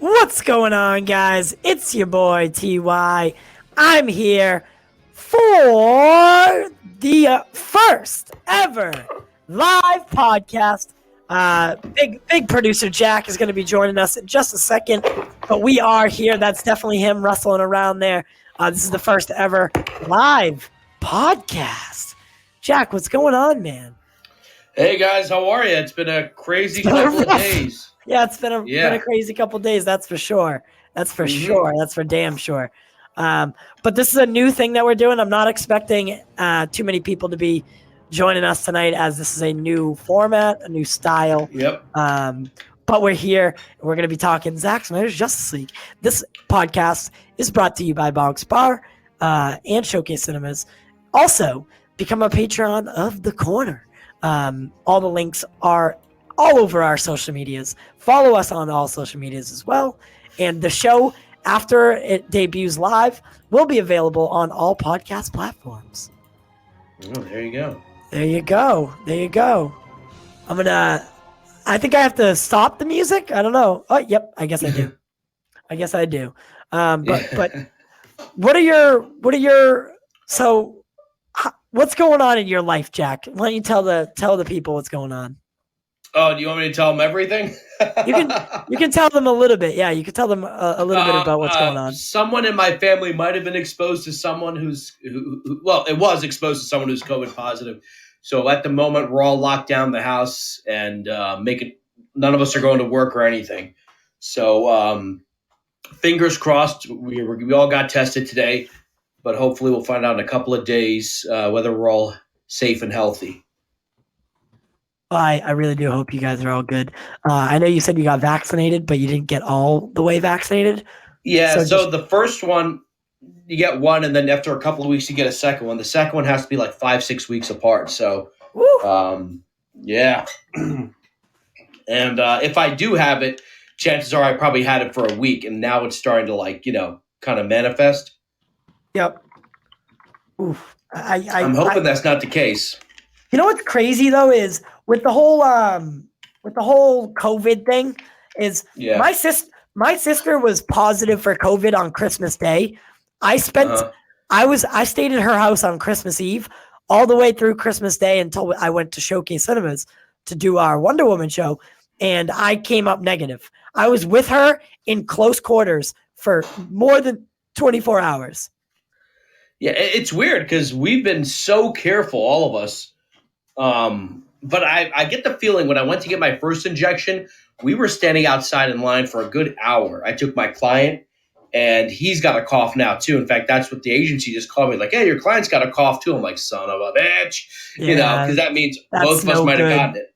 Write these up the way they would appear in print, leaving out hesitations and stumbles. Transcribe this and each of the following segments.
What's going on, guys? It's your boy TY. I'm here for the first ever live podcast. Big producer Jack is going to be joining us in just a second, but we are here. That's definitely him rustling around there. This is the first ever live podcast. Jack, what's going on, man? Hey guys, how are you? It's been a crazy couple of days. Yeah, it's been a crazy couple of days. That's for sure. That's for sure. That's for damn sure. But this is a new thing that we're doing. I'm not expecting too many people to be joining us tonight, as this is a new format, a new style. Yep. But we're here, and we're going to be talking Zack Snyder's Justice League. This podcast is brought to you by Boggs Bar and Showcase Cinemas. Also, become a patron of The Corner. All the links are all over our social medias. Follow us on all social medias as well. And the show, after it debuts live, will be available on all podcast platforms. Oh, there you go. There you go. There you go. I think I have to stop the music. I don't know. Oh, yep. I guess I do. But what's going on in your life, Jack? Why don't you tell the people what's going on? Oh, do you want me to tell them everything? You can tell them a little bit. Yeah, you can tell them a little bit about what's going on. Someone in my family might have been exposed to someone it was exposed to someone who's COVID positive. So at the moment, we're all locked down the house and none of us are going to work or anything. So fingers crossed, we all got tested today, but hopefully we'll find out in a couple of days whether we're all safe and healthy. I really do hope you guys are all good. I know you said you got vaccinated, but you didn't get all the way vaccinated. Yeah, so the first one, you get one, and then after a couple of weeks, you get a second one. The second one has to be like 5-6 weeks apart. So, yeah. And if I do have it, chances are I probably had it for a week, and now it's starting to kind of manifest. Yep. Oof. I'm hoping that's not the case. You know what's crazy though is with the whole COVID thing is my sister was positive for COVID on Christmas Day. I stayed at her house on Christmas Eve all the way through Christmas Day until I went to Showcase Cinemas to do our Wonder Woman show, and I came up negative. I was with her in close quarters for more than 24 hours. Yeah, it's weird because we've been so careful, all of us. But I get the feeling when I went to get my first injection, we were standing outside in line for a good hour. I took my client, and he's got a cough now too. In fact, that's what the agency just called me, like, "Hey, your client's got a cough too." I'm like, "Son of a bitch," because that means both of us might have gotten it.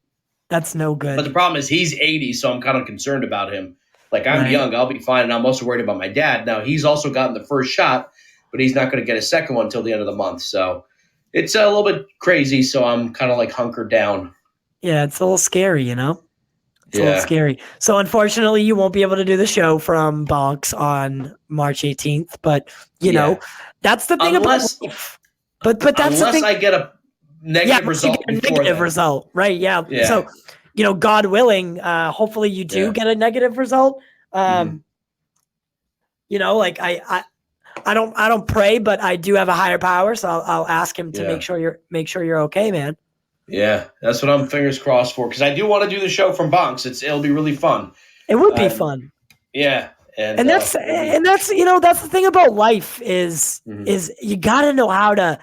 That's no good. But the problem is he's 80, so I'm kind of concerned about him. Like, I'm young, I'll be fine, and I'm also worried about my dad. Now, he's also gotten the first shot, but he's not going to get a second one until the end of the month, so it's a little bit crazy, so I'm kind of like hunkered down. Yeah, it's a little scary, It's a little scary. So unfortunately, you won't be able to do the show from Bonks on March 18th, but you know, that's the thing about life. But that's the thing. Unless I get a negative result before that. Result, right? Yeah. So, God willing, hopefully you do get a negative result. I don't pray, but I do have a higher power, so I'll ask him to make sure you're okay, man. Yeah, that's what I'm fingers crossed for, because I do want to do the show from Bonks. It'll be really fun. It would be fun. Yeah, and that's that's the thing about life is you gotta know how to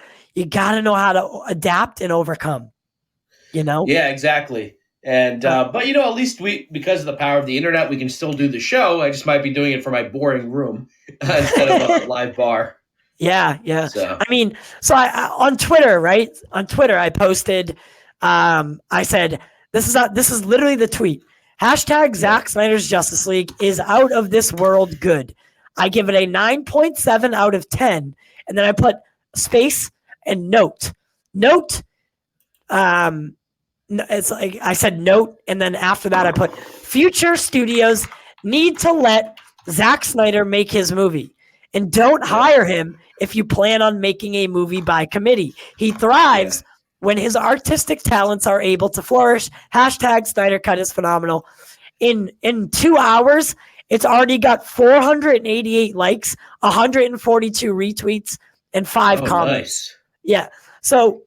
adapt and overcome. Yeah, exactly. And but at least because of the power of the internet, we can still do the show. I just might be doing it from my boring room instead of a live bar. Yeah. So. I on Twitter, right? On Twitter, I posted. I said, "This is literally the tweet. # Zack Snyder's Justice League is out of this world good. I give it a 9.7 out of 10, and then I put space and note. It's like I said note, and then after that I put future studios need to let Zack Snyder make his movie, and don't hire him if you plan on making a movie by committee. He thrives when his artistic talents are able to flourish. # Snydercut is phenomenal. In 2 hours, It's already got 488 likes, 142 retweets, and 5 Oh, comments. nice. Yeah. So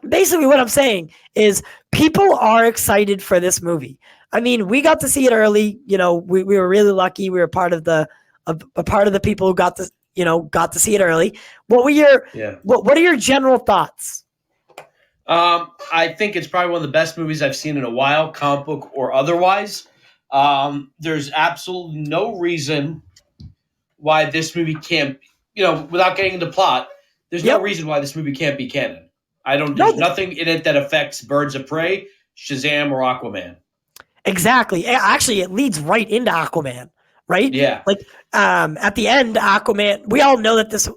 basically what I'm saying is people are excited for this movie. I mean, we got to see it early. You know, we were really lucky. We were part of the a part of the people who got to see it early. What are your general thoughts? I think it's probably one of the best movies I've seen in a while, comic book or otherwise. There's absolutely no reason why this movie can't, without getting into plot, there's no Yep. reason why this movie can't be canon. No, There's nothing in it that affects Birds of Prey, Shazam, or Aquaman. exactly. Actually, it leads right into Aquaman, right? Yeah. Like at the end, Aquaman. We all know that this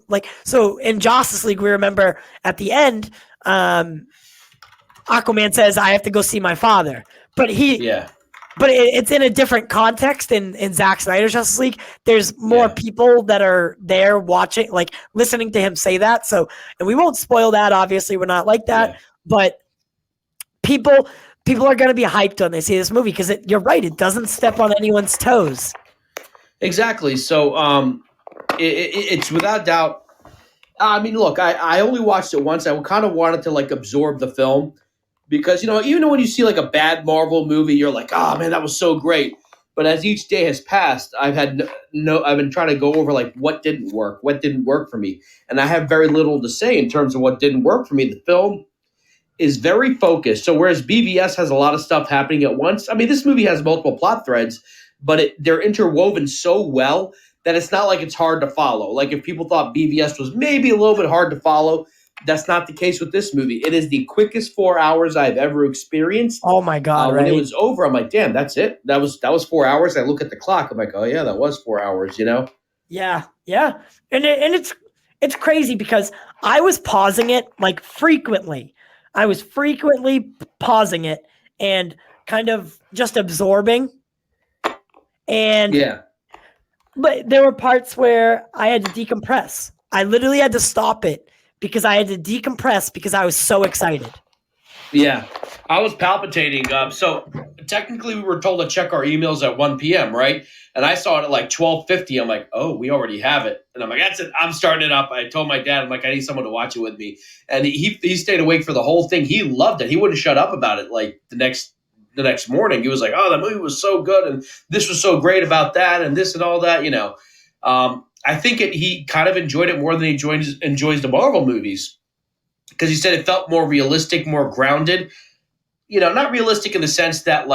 so in Justice League, we remember at the end, Aquaman says, "I have to go see my father," but it's in a different context in Zack Snyder's Justice League. There's more people that are there watching, like listening to him say that. So, and we won't spoil that. Obviously, we're not like that. Yeah. But people are going to be hyped when they see this movie because you're right. It doesn't step on anyone's toes. Exactly. So, it's without doubt. I mean, look, I only watched it once. I kind of wanted to absorb the film. Because, even when you see a bad Marvel movie, you're like, oh man, that was so great. But as each day has passed, I've been trying to go over what didn't work for me. And I have very little to say in terms of what didn't work for me. The film is very focused. So whereas BVS has a lot of stuff happening at once, I mean, this movie has multiple plot threads, but they're interwoven so well that it's not like it's hard to follow. Like if people thought BVS was maybe a little bit hard to follow, that's not the case with this movie. It is the quickest 4 hours I've ever experienced. Oh my God! When it was over, I'm like, damn, that's it. That was 4 hours. I look at the clock. I'm like, oh yeah, that was 4 hours. Yeah, and it's crazy because I was pausing it frequently. I was frequently pausing it and kind of just absorbing. And but there were parts where I had to decompress. I literally had to stop it because I had to decompress because I was so excited. Yeah, I was palpitating. So technically we were told to check our emails at 1 p.m., right? And I saw it at 12:50. I'm like, oh, we already have it. And I'm like, that's it. I'm starting it up. I told my dad, I'm like, I need someone to watch it with me. And he stayed awake for the whole thing. He loved it. He wouldn't shut up about it the next morning. He was like, oh, that movie was so good. And this was so great about that and this and all that, I think he kind of enjoyed it more than he enjoys the Marvel movies. Because he said it felt more realistic, more grounded. Not realistic in the sense that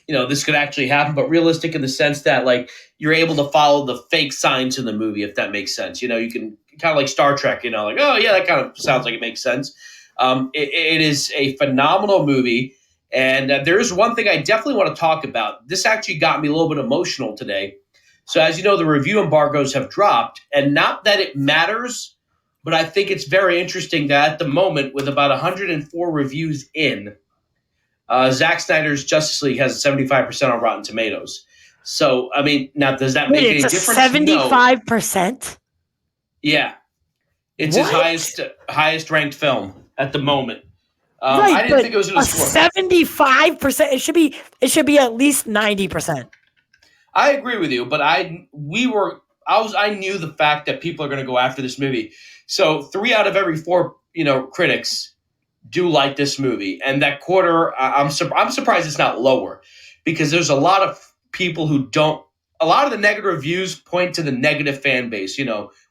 this could actually happen, but realistic in the sense that you're able to follow the fake signs in the movie, if that makes sense. You can kind of like Star Trek, oh yeah, that kind of sounds like it makes sense. It is a phenomenal movie. And there is one thing I definitely want to talk about. This actually got me a little bit emotional today. So as you know, the review embargoes have dropped, and not that it matters, but I think it's very interesting that at the moment, with about 104 reviews in, Zack Snyder's Justice League has a 75% on Rotten Tomatoes. So, I mean, now does that make any difference? 75%? Yeah. It's his highest ranked film at the moment. Right, I didn't think it was going to score. 75%. It should be at least 90%. I agree with you, but I knew the fact that people are going to go after this movie. So 3 out of every 4, critics do like this movie, and that quarter, I'm surprised it's not lower, because there's a lot of people who don't. A lot of the negative reviews point to the negative fan base,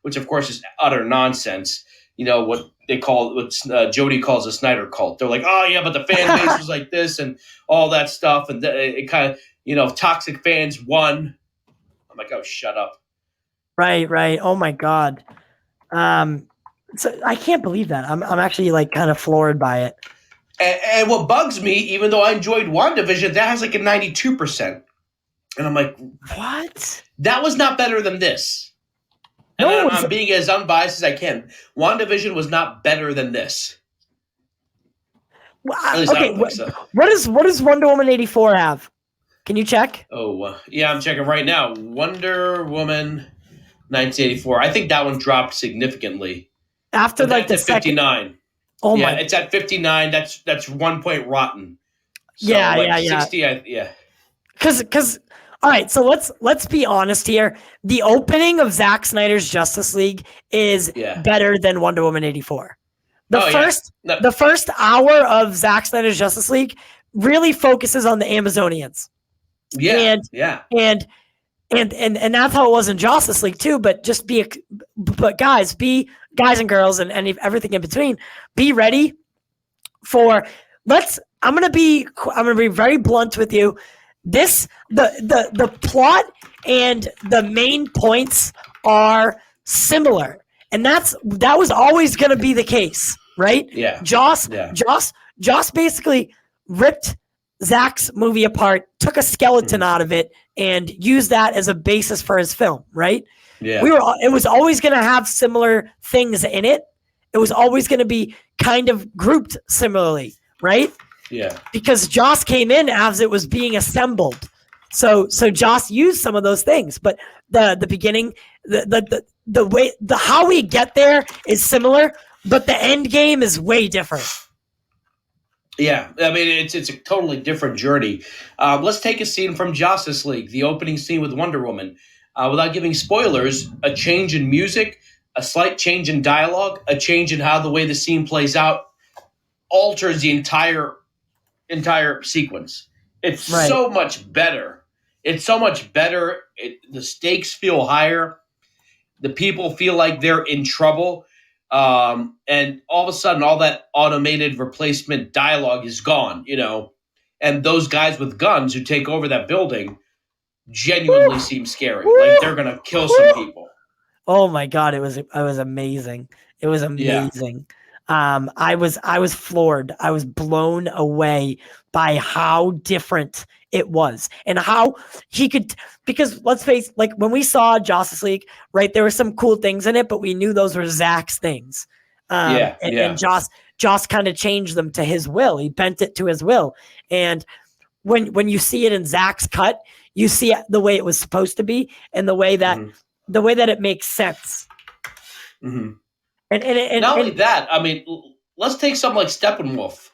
which of course is utter nonsense. What Jody calls a Snyder cult. They're like, oh yeah, but the fan base was like this and all that stuff, and it kind of, toxic fans won. I'm like, oh, shut up. Right. Oh my God. So I can't believe that. I'm actually kind of floored by it. And what bugs me, even though I enjoyed WandaVision, that has a 92%. And I'm like, what? That was not better than this. And I'm being as unbiased as I can. WandaVision was not better than this. Well, okay, what does Wonder Woman 84 have? Can you check? Oh, yeah, I'm checking right now. Wonder Woman 1984. I think that one dropped significantly. After the 59. Oh yeah, my! It's at 59. That's 1 point rotten. So 60. Yeah. Because All right, so let's be honest here. The opening of Zack Snyder's Justice League is better than Wonder Woman 84. The first hour of Zack Snyder's Justice League really focuses on the Amazonians. And that's how it was in Justice League too. But guys and girls and everything in between, be ready for. I'm gonna be very blunt with you. The plot and the main points are similar, and that was always gonna be the case, right? Yeah. Joss basically ripped Zack's movie apart, took a skeleton out of it, and used that as a basis for his film, right? Yeah. It was always gonna have similar things in it. It was always gonna be kind of grouped similarly, right? Yeah. Because Joss came in as it was being assembled. So Joss used some of those things, but the beginning, the way how we get there is similar, but the end game is way different. Yeah, I mean it's a totally different journey. Let's take a scene from Justice League, the opening scene with Wonder Woman. Without giving spoilers, a change in music, a slight change in dialogue, a change in how the way the scene plays out alters the entire sequence. It's so much better. It's so much better. The stakes feel higher. The people feel like they're in trouble. And all of a sudden, all that automated replacement dialogue is gone, and those guys with guns who take over that building genuinely seem scary. Like they're going to kill some people. Oh my God. It was amazing. It was amazing. I was floored. I was blown away by how different it was and how he could, because let's face, like when we saw Justice League, right, there were some cool things in it, but we knew those were Zack's things. And Joss kind of changed them to his will. He bent it to his will. And when you see it in Zack's cut, you see it the way it was supposed to be and the way that it makes sense. Mm-hmm. And not only that, I mean, let's take something like Steppenwolf.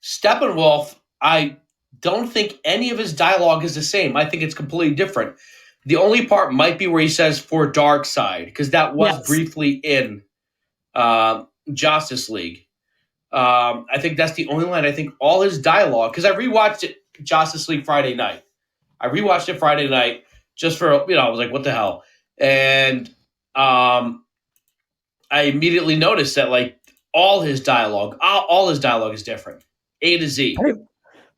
Steppenwolf, I don't think any of his dialogue is the same. I think it's completely different. The only part might be where he says "for Darkseid," because that was briefly in Justice League. I think that's the only line. I think all his dialogue, because I rewatched it Justice League Friday night. I rewatched it Friday night just for, I was like, what the hell? And I immediately noticed that like all his dialogue is different, A to Z.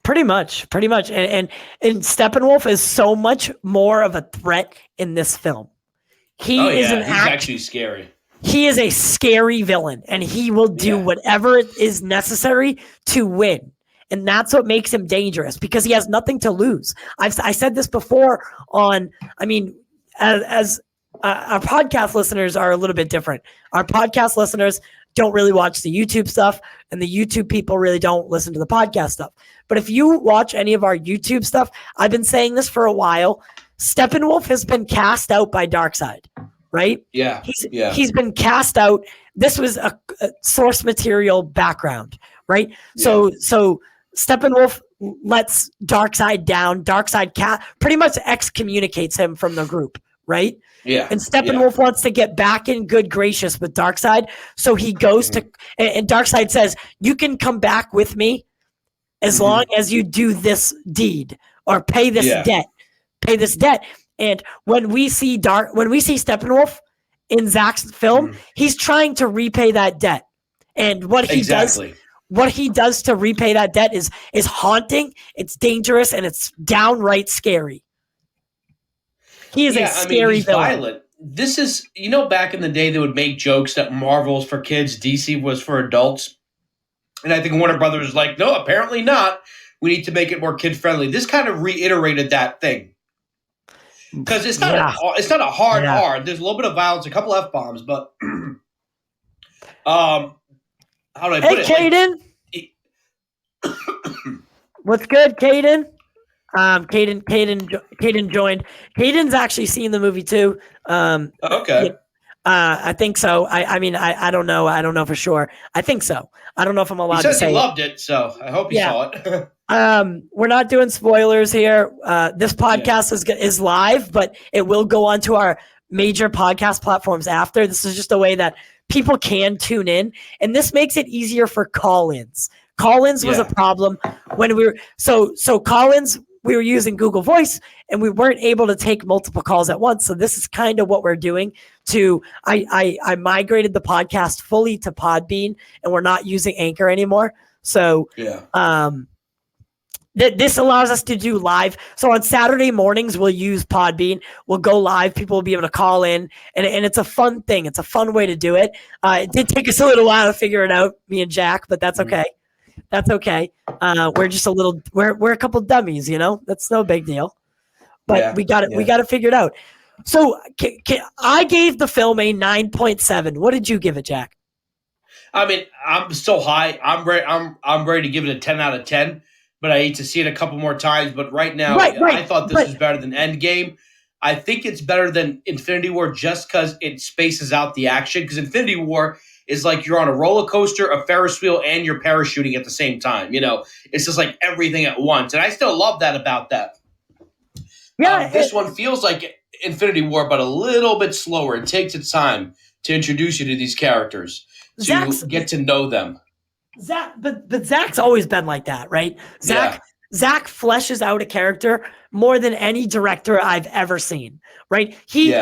Pretty much. And Steppenwolf is so much more of a threat in this film. He's actually scary. He is a scary villain, and he will do whatever is necessary to win. And that's what makes him dangerous, because he has nothing to lose. I said this before as our podcast listeners are a little bit different. Our podcast listeners don't really watch the YouTube stuff, and the YouTube people really don't listen to the podcast stuff. But if you watch any of our YouTube stuff, I've been saying this for a while, Steppenwolf has been cast out by Darkseid, right? Yeah. He's been cast out. This was a source material background, right? Yeah. So Steppenwolf lets Darkseid down. Darkseid pretty much excommunicates him from the group, right? Yeah. And Steppenwolf wants to get back in good gracious with Darkseid. So he goes to, and Darkseid says, you can come back with me as long as you do this deed or pay this debt. Pay this debt. And when we see Steppenwolf in Zack's film, he's trying to repay that debt. And what he does to repay that debt is haunting, it's dangerous, and it's downright scary. He is a scary he's villain. Violent. This is, back in the day, they would make jokes that Marvel's for kids, DC was for adults. And I think Warner Brothers was like, no, apparently not. We need to make it more kid-friendly. This kind of reiterated that thing. Because it's not a hard R. There's a little bit of violence, a couple F-bombs, but how do I put it? Hey, Caden. What's good, Caden? Caden joined. Caden's actually seen the movie too. Okay. I think so. I mean, I don't know. I don't know for sure. I think so. I don't know if I'm He allowed to says he say it. loved it, so I hope he Yeah. saw it. We're not doing spoilers here. This Yeah. podcast is live, but it will go onto our major podcast platforms after. This is just a way that people can tune in, and this makes it easier for call-ins. Call-ins was a Yeah. problem when we were so call-ins. We were using Google Voice, and we weren't able to take multiple calls at once. So this is kind of what we're doing. I migrated the podcast fully to Podbean, and we're not using Anchor anymore. So Yeah. this allows us to do live. So on Saturday mornings, we'll use Podbean. We'll go live. People will be able to call in, and it's a fun thing. It's a fun way to do it. It did take us a little while to figure it out, me and Jack, but that's okay. That's okay. We're just we're a couple dummies, That's no big deal. But we got it. We got to figure it out. So I gave the film a 9.7. What did you give it, Jack? I mean, I'm still high. I'm ready to give it a 10 out of 10. But I hate to see it a couple more times. But right now, I thought this was better than Endgame. I think it's better than Infinity War just because it spaces out the action. Because Infinity War is like you're on a roller coaster, a Ferris wheel, and you're parachuting at the same time. It's just like everything at once. And I still love that about that. Yeah, this one feels like Infinity War, but a little bit slower. It takes its time to introduce you to these characters, to get to know them. But Zach's always been like that, right? Zach fleshes out a character more than any director I've ever seen, right? He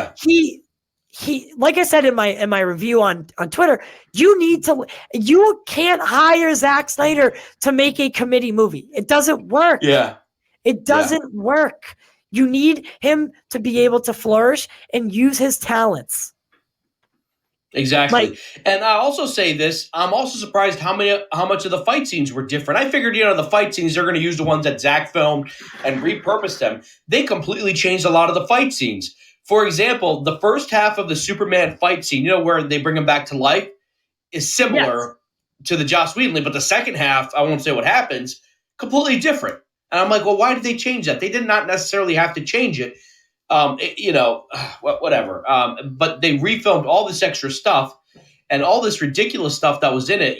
like I said in my review on Twitter, you can't hire Zack Snyder to make a committee movie. It doesn't work. Yeah. It doesn't work. You need him to be able to flourish and use his talents. Exactly. And I also say this, I'm also surprised how much of the fight scenes were different. I figured, the fight scenes, they're going to use the ones that Zach filmed and repurpose them. They completely changed a lot of the fight scenes. For example, the first half of the Superman fight scene, where they bring him back to life, is similar to the Joss Whedon, but the second half, I won't say what happens, completely different. And I'm like, well, why did they change that? They did not necessarily have to change it. Whatever. But they refilmed all this extra stuff, and all this ridiculous stuff that was in it,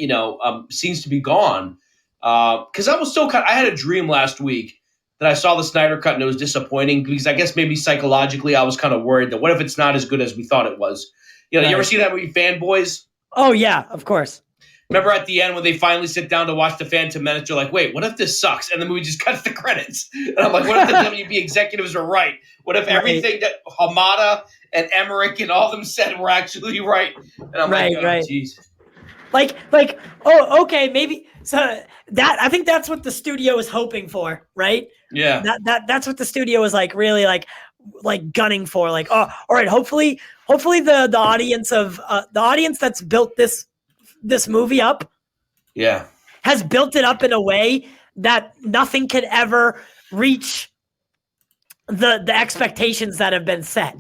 seems to be gone. Because I was still I had a dream last week that I saw the Snyder Cut and it was disappointing because I guess maybe psychologically I was kind of worried that what if it's not as good as we thought it was? You ever see that movie Fanboys? Oh yeah, of course. Remember at the end when they finally sit down to watch the Phantom Menace, you're like, wait, what if this sucks? And the movie just cuts the credits. And I'm like, what if the WB executives are right? What if everything that Hamada and Emmerich and all of them said were actually right? And I'm like, oh, jeez. Like, oh, okay, maybe. So that I think that's what the studio is hoping for, right? Yeah. That's what the studio is like, really like gunning for. Like, oh, all right. Hopefully the audience of the audience that's built this movie up, has built it up in a way that nothing could ever reach the expectations that have been set.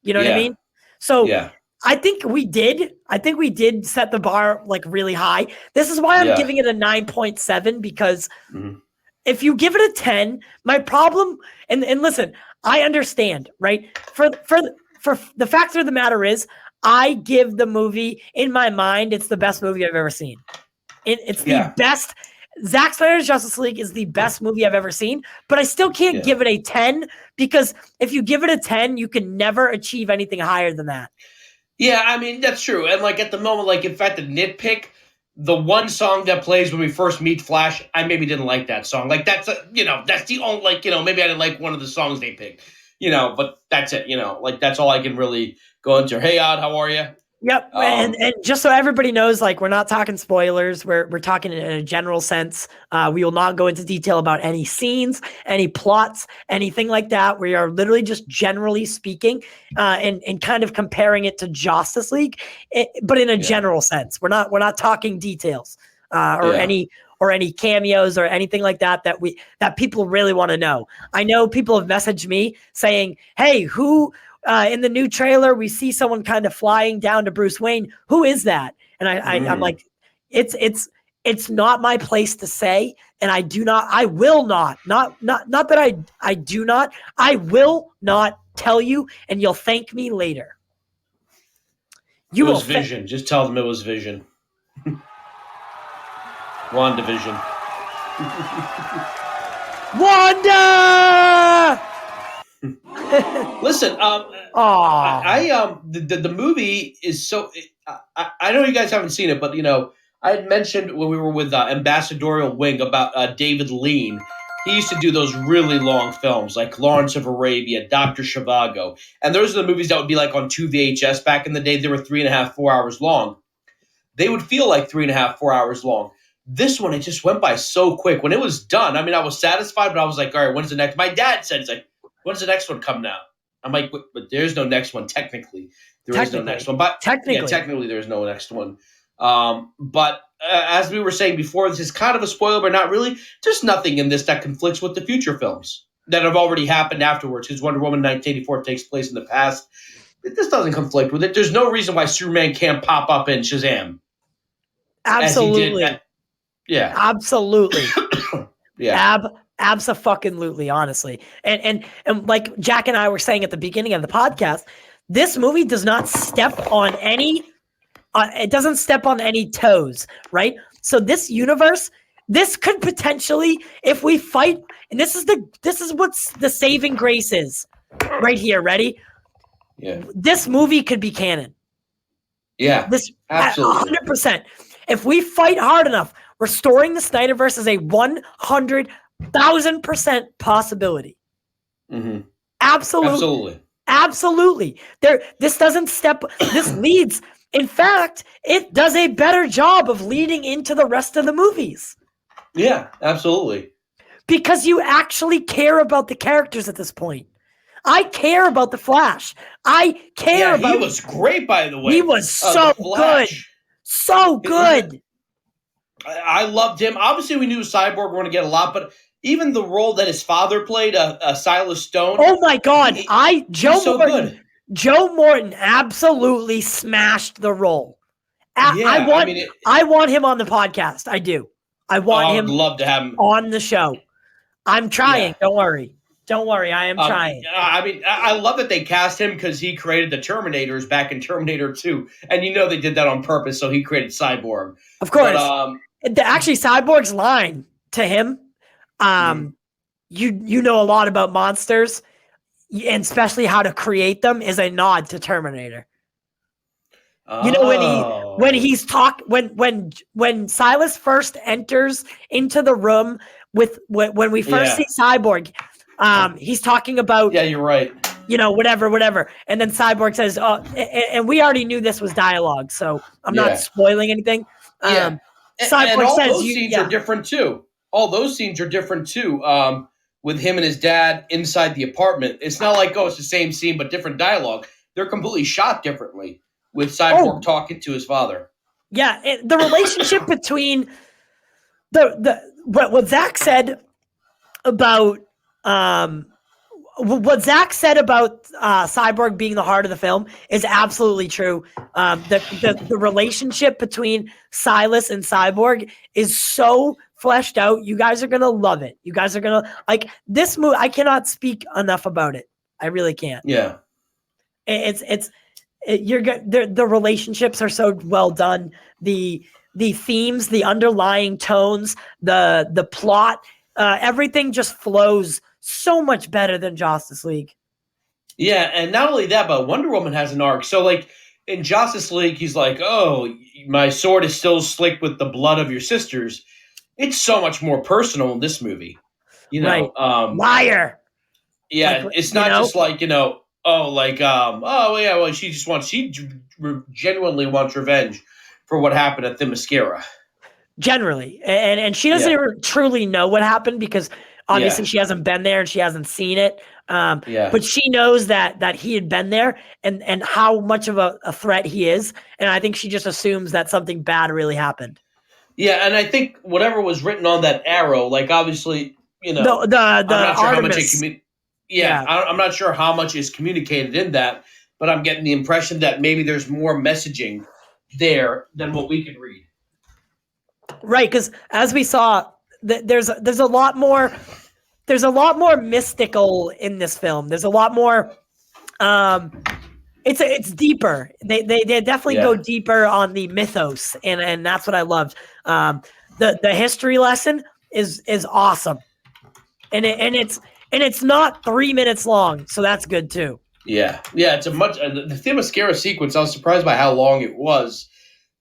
You know what I mean? So I think we did. I think we did set the bar really high. This is why I'm giving it a 9.7 because if you give it a 10, my problem and listen, I understand, right? For the fact of the matter is, I give the movie, in my mind, it's the best movie I've ever seen. It's the best. Zack Snyder's Justice League is the best movie I've ever seen, but I still can't give it a 10 because if you give it a 10, you can never achieve anything higher than that. Yeah, I mean, that's true. And at the moment, in fact, the nitpick, the one song that plays when we first meet Flash, I maybe didn't like that song. That's the only, maybe I didn't like one of the songs they picked, but that's it, that's all I can really go into. Hey, Odd, how are you? Yep. And just so everybody knows, we're not talking spoilers. We're talking in a general sense. We will not go into detail about any scenes, any plots, anything like that. We are literally just generally speaking and kind of comparing it to Justice League, but in a general sense. We're not talking details or any cameos or anything like that that people really want to know. I know people have messaged me saying, hey, who in the new trailer, we see someone kind of flying down to Bruce Wayne. Who is that? And I'm like, it's not my place to say. And I will not tell you, and you'll thank me later. You It will was Vision. Just tell them it was Vision. WandaVision. Wanda! Listen, the movie is so. I know you guys haven't seen it, but I had mentioned when we were with Ambassadorial Wing about David Lean. He used to do those really long films like Lawrence of Arabia, Dr. Zhivago. And those are the movies that would be like on 2 VHS back in the day. They were 3.5, 4 hours long. They would feel like 3.5, 4 hours long. This one, it just went by so quick. When it was done, I mean, I was satisfied, but I was like, all right, when's the next? My dad said, he's like, when's the next one coming out? I'm like, but there's no next one, technically. There is no next one. But technically there's no next one. But as we were saying before, this is kind of a spoiler, but not really. There's nothing in this that conflicts with the future films that have already happened afterwards, because Wonder Woman 1984 takes place in the past. This doesn't conflict with it. There's no reason why Superman can't pop up in Shazam. Absolutely. Yeah. Absolutely. Yeah. Abso-fucking-lutely, honestly. And like Jack and I were saying at the beginning of the podcast, this movie does not step on any it doesn't step on any toes, right? So this universe, this could potentially, if we fight, and this is what's the saving grace is right here. Ready? Yeah. This movie could be canon. Yeah. This absolutely 100%. If we fight hard enough, restoring the Snyderverse is a 100,000% possibility. Mm-hmm. Absolutely. This doesn't step. This leads. In fact, it does a better job of leading into the rest of the movies. Yeah, absolutely. Because you actually care about the characters at this point. I care about the Flash. I care about. He was great, by the way. He was so good. So good. I loved him. Obviously, we knew Cyborg were going to get a lot, but even the role that his father played, Silas Stone. Oh my God! Joe Morton absolutely smashed the role. I want him on the podcast. I do. I would love to have him on the show. I'm trying. Yeah. Don't worry. I am trying. I love that they cast him because he created the Terminators back in Terminator 2. And they did that on purpose, so he created Cyborg. Of course. But, actually, Cyborg's line to him, you know a lot about monsters, and especially how to create them, is a nod to Terminator. When Silas first enters into the room when we first see Cyborg, he's talking about. Yeah, you're right. Whatever. And then Cyborg says, "Oh," and we already knew this was dialogue, so I'm not spoiling anything. Yeah. Cyborg and all says, those scenes are different too. All those scenes are different too. With him and his dad inside the apartment, it's not like it's the same scene but different dialogue. They're completely shot differently. With Cyborg talking to his father. Yeah, the relationship between what Zack said about Cyborg being the heart of the film is absolutely true. The relationship between Silas and Cyborg is so fleshed out. You guys are gonna love it. You guys are gonna like this movie. I cannot speak enough about it. I really can't. Yeah, the relationships are so well done. The themes, the underlying tones, the plot, everything just flows so much better than Justice League. Yeah, and not only that, but Wonder Woman has an arc. So, like in Justice League, he's like, "Oh, my sword is still slick with the blood of your sisters." It's so much more personal in this movie. Right. Liar. Yeah, it's not just like she genuinely wants revenge for what happened at Themyscira. Generally. And she doesn't even truly know what happened because obviously she hasn't been there and she hasn't seen it. But she knows that he had been there and how much of a threat he is. And I think she just assumes that something bad really happened. Yeah, and I think whatever was written on that arrow, like obviously, the Artemis. I'm not sure how much is communicated in that, but I'm getting the impression that maybe there's more messaging there than what we can read. Right, because as we saw, there's a lot more mystical in this film. There's a lot more It's deeper. They definitely go deeper on the mythos, and that's what I loved. The history lesson is awesome, and it's not 3 minutes long, so that's good too. Yeah, it's a much the Themyscira sequence. I was surprised by how long it was,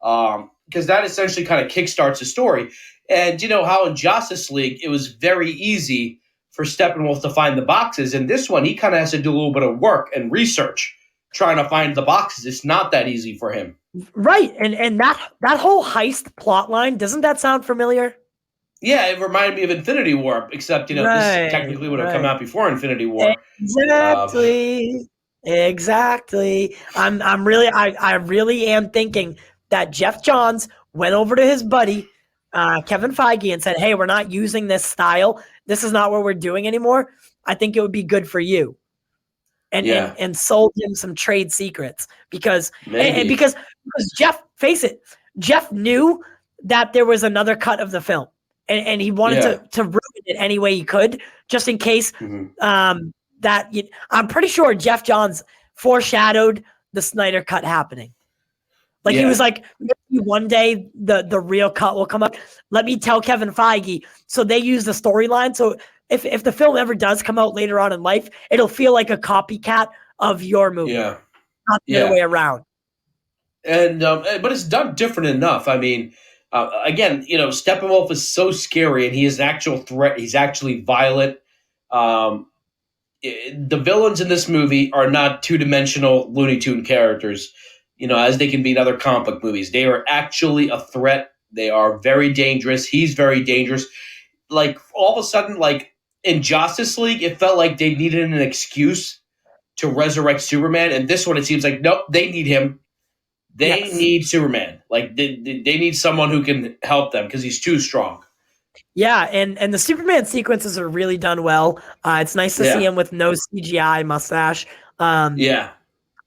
because that essentially kind of kickstarts the story. And you know how in Justice League it was very easy for Steppenwolf to find the boxes. In this one, he kind of has to do a little bit of work and research trying to find the boxes. It's not that easy for him. Right, and that whole heist plot line, doesn't that sound familiar? Yeah, it reminded me of Infinity War, except this technically would have come out before Infinity War. Exactly. I really am thinking that Jeff Johns went over to his buddy Kevin Feige and said, "Hey, we're not using this style. This is not what we're doing anymore. I think it would be good for you." And sold him some trade secrets because Jeff, face it, Jeff knew that there was another cut of the film, and he wanted to ruin it any way he could, just in case. I'm pretty sure Jeff Johns foreshadowed the Snyder cut happening. Like he was like, maybe one day the real cut will come up. Let me tell Kevin Feige. So they use the storyline. So if the film ever does come out later on in life, it'll feel like a copycat of your movie, not the other way around. And but it's done different enough. I mean, again, Steppenwolf is so scary, and he is an actual threat. He's actually violent. The villains in this movie are not two-dimensional Looney Tune characters, as they can be in other comic book movies. They are actually a threat. They are very dangerous. He's very dangerous. Like, all of a sudden, like, in Justice League, it felt like they needed an excuse to resurrect Superman. And this one, it seems like, nope, they need him. They need Superman. Like, they need someone who can help them because he's too strong. Yeah, and the Superman sequences are really done well. It's nice to see him with no CGI mustache.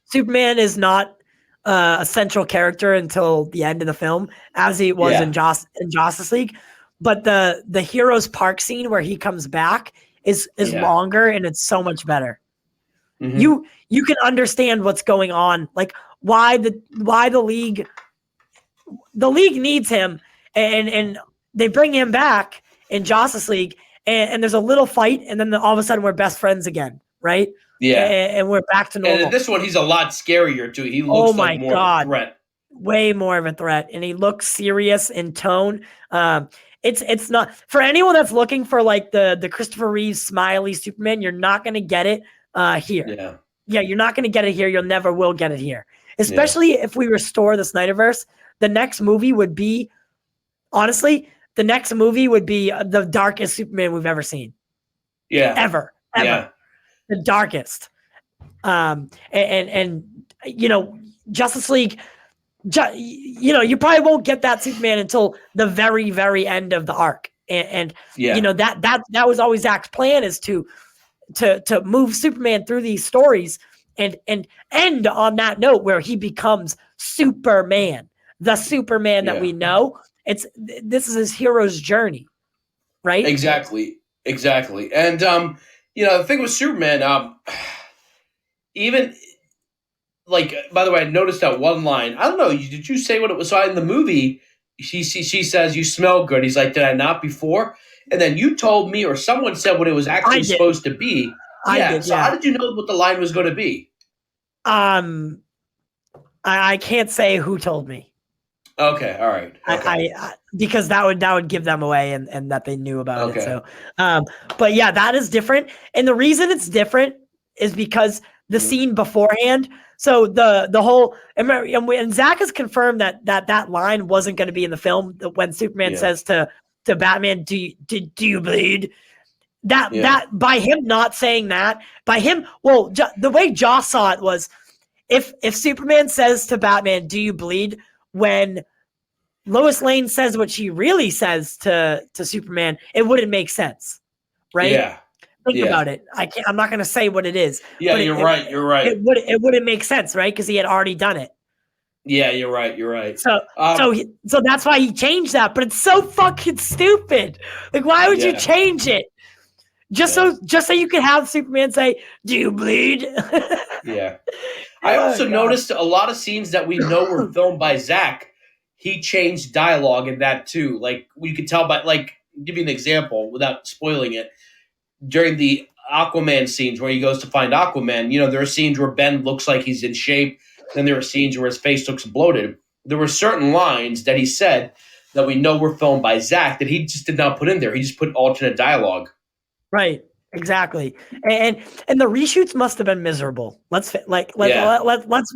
Superman is not a central character until the end of the film, as he was in Justice League. But the Heroes Park scene where he comes back is longer, and it's so much better. Mm-hmm. You can understand what's going on, like why the league needs him, and they bring him back in Justice League, and there's a little fight, and then all of a sudden we're best friends again, right? Yeah, and we're back to normal. And in this one, he's a lot scarier too. He looks like more of a threat. Way more of a threat, and he looks serious in tone. It's not for anyone that's looking for like the Christopher Reeve smiley Superman. You're not going to get it here. Yeah, you're not going to get it here. You'll never will get it here. Especially if we restore the Snyderverse, the next movie would be, honestly, the darkest Superman we've ever seen. Yeah, ever. Yeah. The darkest. And Justice League. You probably won't get that Superman until the very, very end of the arc, and that was always Zack's plan, is to move Superman through these stories and end on that note where he becomes Superman, the Superman that we know. This is his hero's journey, right? Exactly. And the thing with Superman, even. Like, by the way, I noticed that one line. I don't know. Did you say what it was? So in the movie, she says, "You smell good." He's like, "Did I not before?" And then you told me, or someone said what it was actually supposed to be. So how did you know what the line was going to be? I can't say who told me. Okay, all right. Okay. I because that would give them away, and that they knew about it. So, but yeah, that is different, and the reason it's different is because the scene beforehand. So the whole, and Zack has confirmed that line wasn't going to be in the film. When Superman says to Batman, "Do you bleed?" That by him not saying that, by him, the way Joss saw it was, if Superman says to Batman, "Do you bleed?" when Lois Lane says what she really says to Superman, it wouldn't make sense, right? Yeah. Think about it. I'm not going to say what it is. Yeah, but you're right. It wouldn't make sense, right? Because he had already done it. Yeah, you're right. So that's why he changed that. But it's so fucking stupid. Like, why would you change it? just so you can have Superman say, "Do you bleed?" Yeah. I also noticed a lot of scenes that we know were filmed by Zack. He changed dialogue in that too. Like we could tell by, like, give you an example without spoiling it. During the Aquaman scenes where he goes to find Aquaman, there are scenes where Ben looks like he's in shape. Then there are scenes where his face looks bloated. There were certain lines that he said that we know were filmed by Zack that he just did not put in there. He just put alternate dialogue. Right. Exactly. And the reshoots must have been miserable. Let's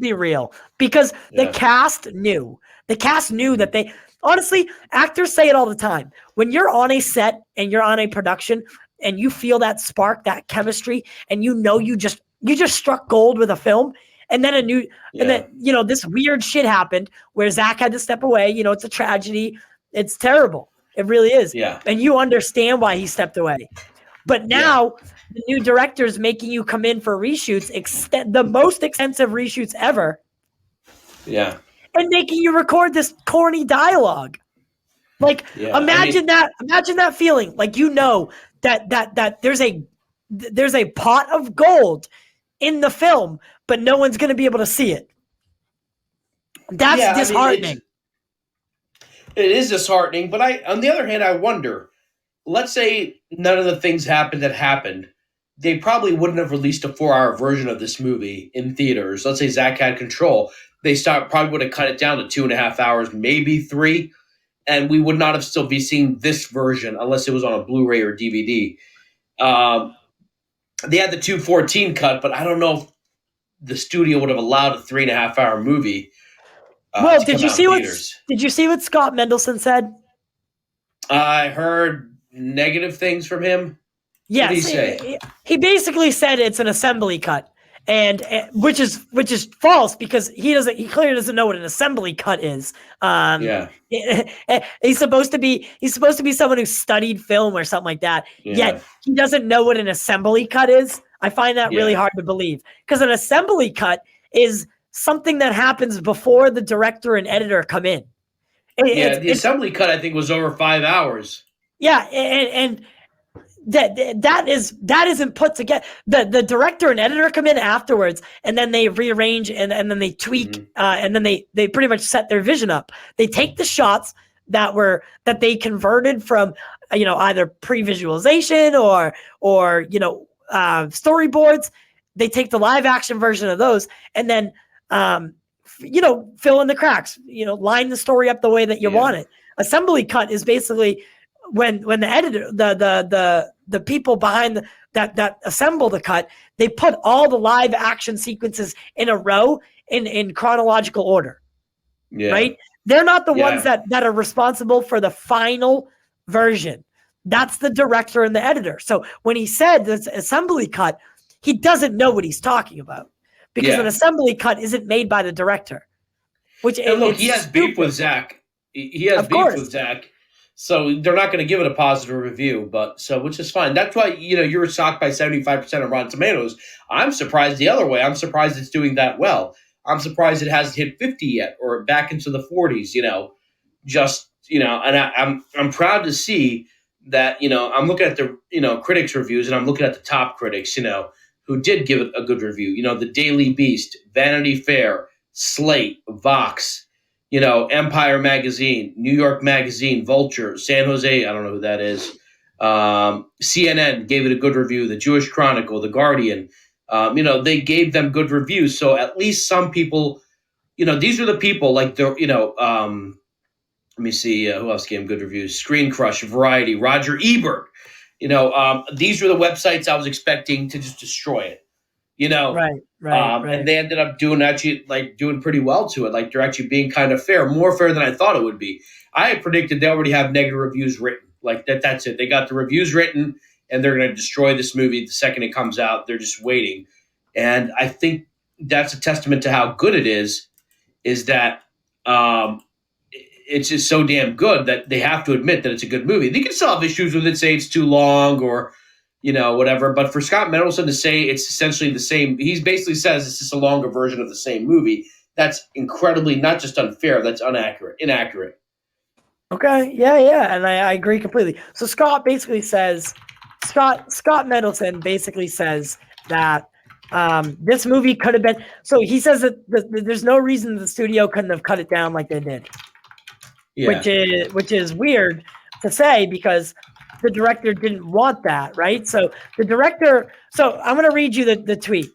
be real, because the cast knew. The cast knew that they, honestly, actors say it all the time. When you're on a set and you're on a production and you feel that spark, that chemistry, and you just struck gold with a film, and then and then this weird shit happened where Zack had to step away. It's a tragedy. It's terrible. It really is. Yeah. And you understand why he stepped away. But now the new director's making you come in for reshoots, the most extensive reshoots ever. Yeah. And making you record this corny dialogue. Like, imagine that feeling. Like, that there's a pot of gold in the film, but no one's going to be able to see it. That's disheartening. It is disheartening, but on the other hand, I wonder, let's say none of the things happened that happened. They probably wouldn't have released a 4-hour version of this movie in theaters. Let's say Zack had control. They probably would have cut it down to 2.5 hours, maybe 3. And we would not have still be seeing this version unless it was on a Blu-ray or DVD. They had the 2:14 cut, but I don't know if the studio would have allowed a 3.5-hour movie. Did you see what Scott Mendelson said? I heard negative things from him. Yes, what did he say? He basically said it's an assembly cut, and which is false, because he clearly doesn't know what an assembly cut is. He's supposed to be someone who studied film or something like that. Yeah. Yet he doesn't know what an assembly cut is. I find that really hard to believe, because an assembly cut is something that happens before the director and editor come in. The assembly cut, I think, was over 5 hours. Yeah, and that isn't put together. The director and editor come in afterwards, and then they rearrange and then they tweak, and then they pretty much set their vision up. They take the shots that they converted from either pre-visualization or storyboards. They take the live action version of those, and then fill in the cracks, line the story up the way that you want it. Assembly cut is basically when the editor, the people behind that assemble the cut, they put all the live action sequences in a row in chronological order. Yeah. Right? They're not the ones that are responsible for the final version. That's the director and the editor. So when he said this assembly cut, he doesn't know what he's talking about, because an assembly cut isn't made by the director. He has beef with Zack. He has beef with Zack. So they're not going to give it a positive review, which is fine. That's why, you were shocked by 75% of Rotten Tomatoes. I'm surprised the other way. I'm surprised it's doing that well. I'm surprised it hasn't hit 50 yet, or back into the 40s, and I'm proud to see that, I'm looking at the, critics reviews, and I'm looking at the top critics, who did give it a good review. The Daily Beast, Vanity Fair, Slate, Vox, Empire Magazine, New York Magazine, Vulture, San Jose, I don't know who that is. CNN gave it a good review. The Jewish Chronicle, The Guardian, they gave them good reviews. So at least some people, these are the people like the, let me see who else gave them good reviews. Screen Crush, Variety, Roger Ebert. These were the websites I was expecting to just destroy it. Right. And they ended up doing pretty well to it. Like, they're actually being kind of fair, more fair than I thought it would be. I had predicted they already have negative reviews written. Like that's it. They got the reviews written, and they're going to destroy this movie the second it comes out. They're just waiting. And I think that's a testament to how good it is that it's just so damn good that they have to admit that it's a good movie. They can still have issues with it, say it's too long or whatever. But for Scott Mendelson to say it's essentially the same, he basically says it's just a longer version of the same movie. That's incredibly not just unfair, that's inaccurate. Okay, yeah, and I agree completely. So Scott basically says Scott Mendelson basically says that this movie could have been. So he says that there's no reason the studio couldn't have cut it down like they did. Yeah. Which is weird to say because the director didn't want that, right? So the director. So I'm gonna read you the tweet.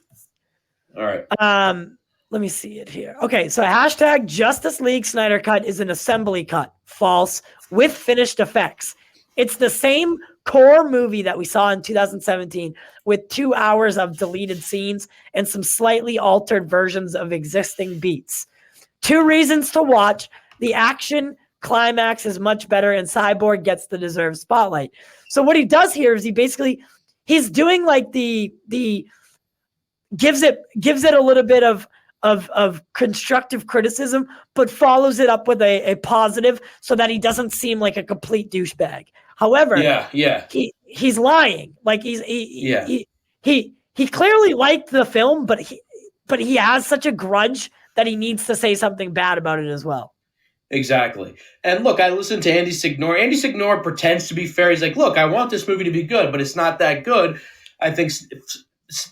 All right. Let me see it here. Okay, so hashtag Justice League Snyder Cut is an assembly cut. False. With finished effects. It's the same core movie that we saw in 2017 with 2 hours of deleted scenes and some slightly altered versions of existing beats. 2 reasons to watch. The action climax is much better and Cyborg gets the deserved spotlight. So what he does here is he's doing like the gives it a little bit of constructive criticism, but follows it up with a positive so that he doesn't seem like a complete douchebag. However, he's lying. Like he clearly liked the film, but he has such a grudge that he needs to say something bad about it as well. Exactly. And look, I listened to Andy Signore. Andy Signore pretends to be fair. He's like, look, I want this movie to be good, but it's not that good. I think this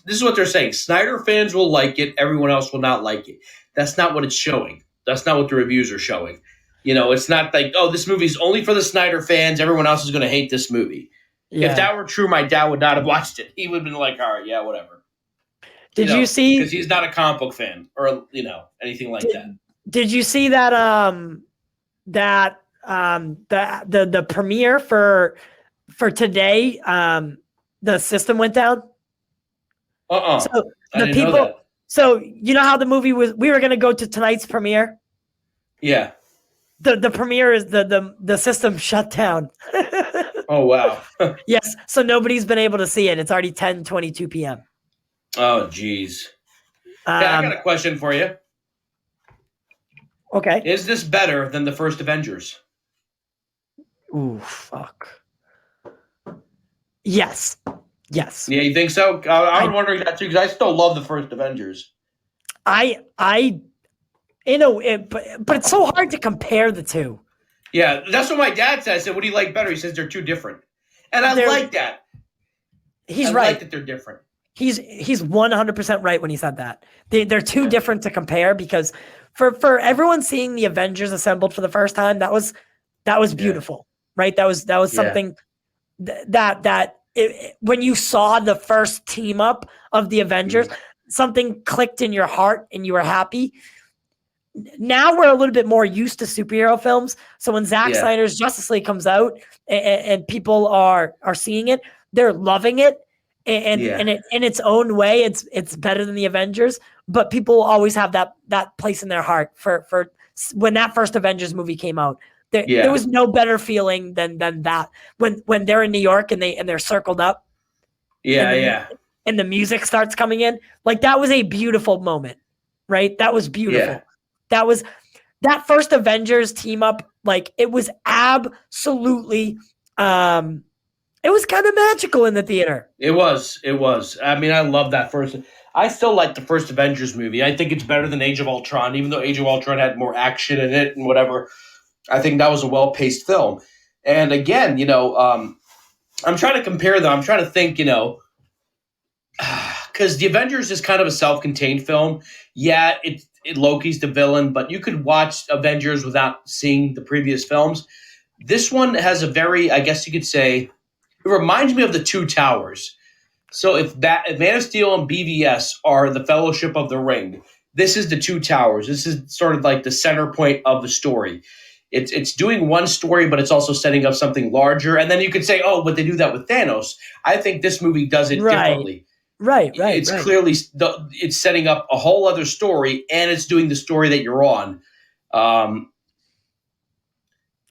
is what they're saying. Snyder fans will like it. Everyone else will not like it. That's not what it's showing. That's not what the reviews are showing. You know, it's not like, oh, this movie's only for the Snyder fans. Everyone else is going to hate this movie. Yeah. If that were true, my dad would not have watched it. He would have been like, all right, yeah, whatever. Did you see? Because he's not a comic book fan or, anything like that. Did you see that the premiere for today, the system went down? So the people, so you know how the movie was, we were going to go to tonight's premiere. Yeah. The premiere is the system shut down. Oh, wow. Yes. So nobody's been able to see it. It's already 10:22 PM. Oh, geez. I got a question for you. Okay. Is this better than the first Avengers? Ooh, fuck. Yes. Yes. Yeah, you think so? I'm wondering that too, because I still love the first Avengers. But it's so hard to compare the two. Yeah, that's what my dad said. I said, what do you like better? He says they're too different. And I like that. He's right. I like that they're different. He's 100% right when he said that. They're too different to compare because for everyone seeing the Avengers assembled for the first time, that was beautiful, right? That was something that when you saw the first team up of the Avengers, something clicked in your heart and you were happy. Now we're a little bit more used to superhero films. So when Zack Snyder's Justice League comes out and people are seeing it, they're loving it. And in its own way, it's better than the Avengers. But people always have that place in their heart for when that first Avengers movie came out. There was no better feeling than that when they're in New York and they're circled up. And the music starts coming in. Like that was a beautiful moment, right? That was beautiful. That first Avengers team up. Like it was absolutely. It was kind of magical in the theater. It was. I mean, I love that first. I still like the first Avengers movie. I think it's better than Age of Ultron, even though Age of Ultron had more action in it and whatever. I think that was a well-paced film. And again, I'm trying to compare them. I'm trying to think, because the Avengers is kind of a self-contained film. Yeah, Loki's the villain, but you could watch Avengers without seeing the previous films. This one has a very, I guess you could say, it reminds me of the Two Towers. So if Man of Steel and BVS are the Fellowship of the Ring, this is the Two Towers. This is sort of like the center point of the story. It's doing one story, but it's also setting up something larger. And then you could say, oh, but they do that with Thanos. I think this movie does it differently. Right. It's clearly it's setting up a whole other story, and it's doing the story that you're on.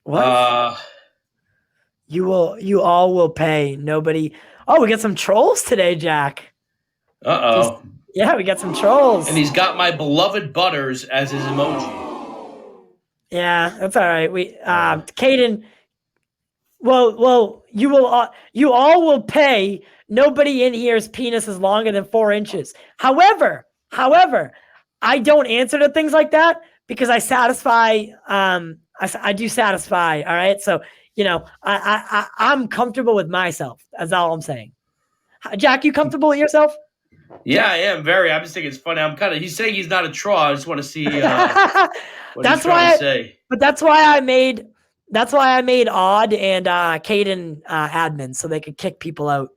What? You all will pay. Nobody. Oh, we got some trolls today, Jack. Uh-oh. Yeah, we got some trolls. And he's got my beloved Butters as his emoji. Yeah, that's all right. We Caden. Well, you all will pay. Nobody in here's penis is longer than 4 inches. However, I don't answer to things like that because I satisfy. I do satisfy. All right. So I'm comfortable with myself. That's all I'm saying. Jack, you comfortable with yourself? Yeah, I am very. I'm just thinking it's funny. He's saying he's not a troll. I just want to see what he's That's trying why. to say. But that's why I made. That's why I made Odd and Caden admins so they could kick people out.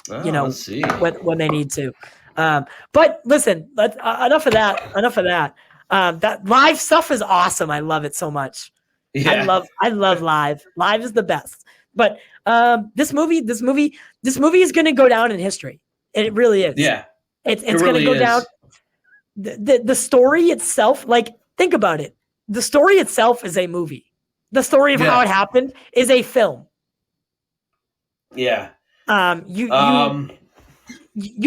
Let's see. when they need to. But listen, enough of that. Enough of that. That live stuff is awesome. I love it so much. Yeah. I love live. Live is the best. But this movie is going to go down in history. It really is. Yeah. It's It going really to go is. down. The story itself, like, think about it. The story itself is a movie. The story of how it happened is a film. Yeah. You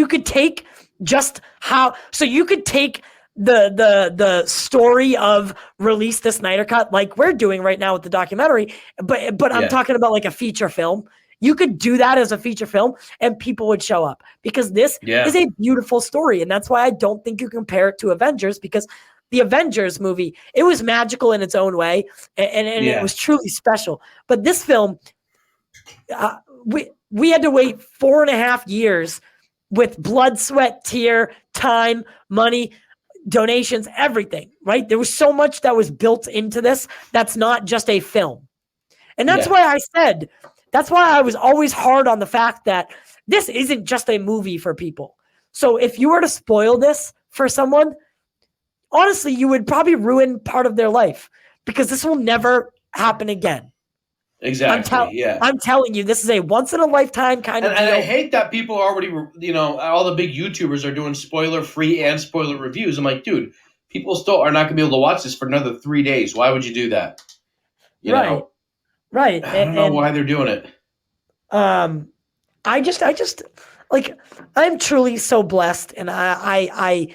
could take just how, so you could take the story of release the Snyder Cut like we're doing right now with the documentary, but I'm talking about like a feature film. You could do that as a feature film and people would show up because this is a beautiful story. And that's why I don't think you compare it to Avengers, because the Avengers movie, it was magical in its own way and it was truly special. But this film, we had to wait 4.5 years with blood, sweat, tear, time, money, donations, everything, right? There was so much that was built into this. That's not just a film. And that's why that's why I was always hard on the fact that this isn't just a movie for people. So if you were to spoil this for someone, honestly, you would probably ruin part of their life because this will never happen again. Exactly. I'm telling you, this is a once in a lifetime kind of deal. And I hate that people are already, all the big YouTubers are doing spoiler free and spoiler reviews. I'm like, dude, people still are not going to be able to watch this for another 3 days. Why would you do that? Right. I don't know why they're doing it. I just like, I'm truly so blessed, and I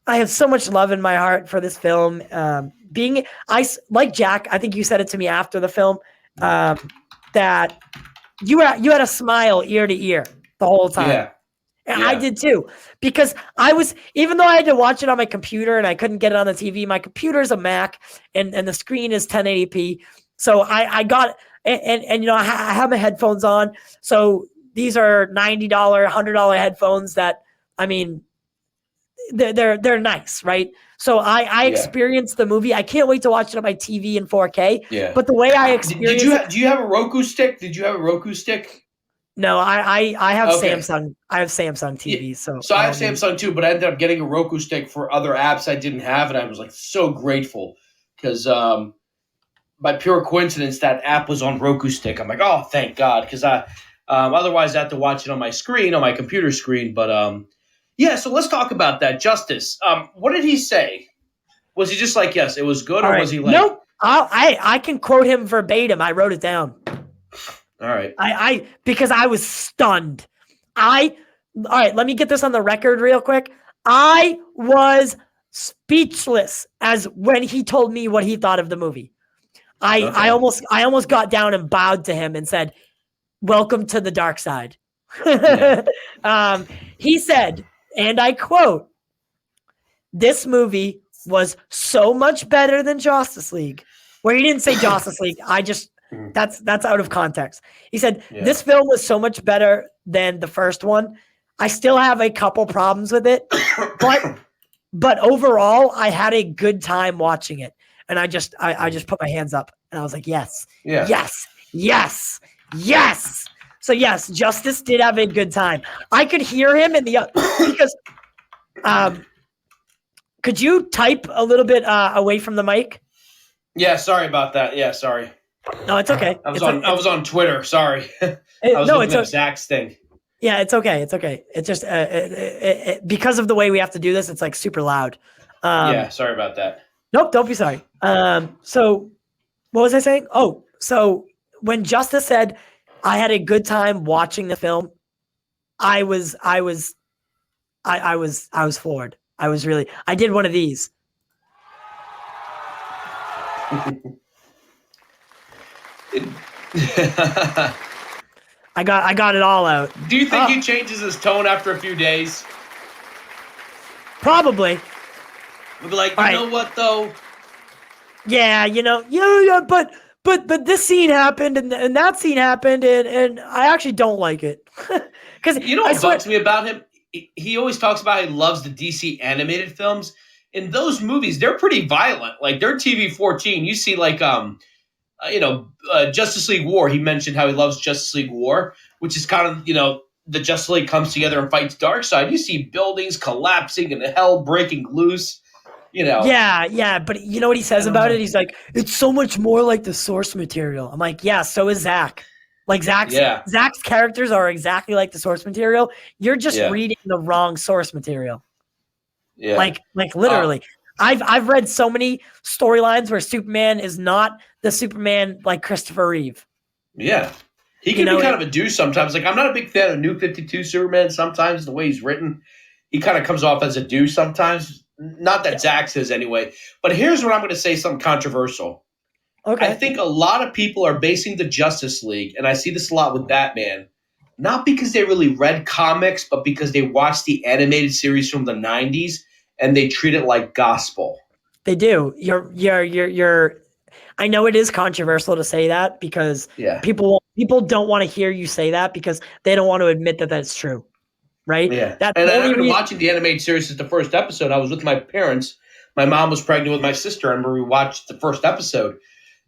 have so much love in my heart for this film. Like Jack, I think you said it to me after the film, that you had a smile ear to ear the whole time. Yeah. And I did too, because even though I had to watch it on my computer and I couldn't get it on the TV, my computer's a Mac and the screen is 1080p. So I got, and I have my headphones on. So these are $90, $100 headphones that, I mean, they're nice, right? So I experienced the movie. I can't wait to watch it on my TV in 4K. Yeah. But the way I experienced do you have a Roku stick? Did you have a Roku stick? No, I have Samsung. I have Samsung TVs. So I have Samsung too, but I ended up getting a Roku stick for other apps I didn't have, and I was like so grateful because by pure coincidence that app was on Roku stick. I'm like, oh, thank God, because otherwise I have to watch it on my screen, on my computer screen. But so let's talk about that. Justice. What did he say? Was he just like, yes, it was good, or was he like, nope? I can quote him verbatim. I wrote it down. All right. Because I was stunned. All right, let me get this on the record real quick. I was speechless as when he told me what he thought of the movie. I almost got down and bowed to him and said, "Welcome to the dark side." He said, and I quote, "This movie was so much better than Justice League." Where he didn't say Justice League. That's out of context. He said, this film was so much better than the first one. I still have a couple problems with it, but overall, I had a good time watching it. And I just put my hands up and I was like, yes. So yes, Justice did have a good time. I could hear him in the, because, could you type a little bit away from the mic? Yeah, sorry about that. Yeah, sorry. No, it's okay. I was on Twitter. Sorry. I was looking at Zach's thing. Yeah, it's okay. It's okay. It's just because of the way we have to do this, it's like super loud. Sorry about that. Nope, don't be sorry. So what was I saying? Oh, so when Justice said I had a good time watching the film, I was floored. I did one of these. I got it all out. Do you think he changes his tone after a few days? Probably. We'll be like, you know what though? Yeah, but but this scene happened and that scene happened and I actually don't like it. Because You know what bugs me about him? He always talks about how he loves the DC animated films. In those movies, they're pretty violent. Like they're TV-14. You see, like Justice League War. He mentioned how he loves Justice League War, which is kind of the Justice League comes together and fights Darkseid. You see buildings collapsing and hell breaking loose. Yeah, but you know what he says about it? He's like, it's so much more like the source material. I'm like, yeah, so is Zack. Like Zack's characters are exactly like the source material. You're just reading the wrong source material. Yeah. Like literally. I've read so many storylines where Superman is not the Superman like Christopher Reeve. Yeah. He can be kind of a douche sometimes. Like I'm not a big fan of New 52 Superman sometimes, the way he's written. He kind of comes off as a douche sometimes. Not that Zack is anyway. But here's what I'm going to say, something controversial. Okay. I think a lot of people are basing the Justice League, and I see this a lot with Batman, not because they really read comics, but because they watched the animated series from the 90s and they treat it like gospel. They do. You're I know it is controversial to say that because people don't want to hear you say that because they don't want to admit that that's true. Right? Yeah. And I've been watching the animated series since the first episode. I was with my parents. My mom was pregnant with my sister. I remember we watched the first episode.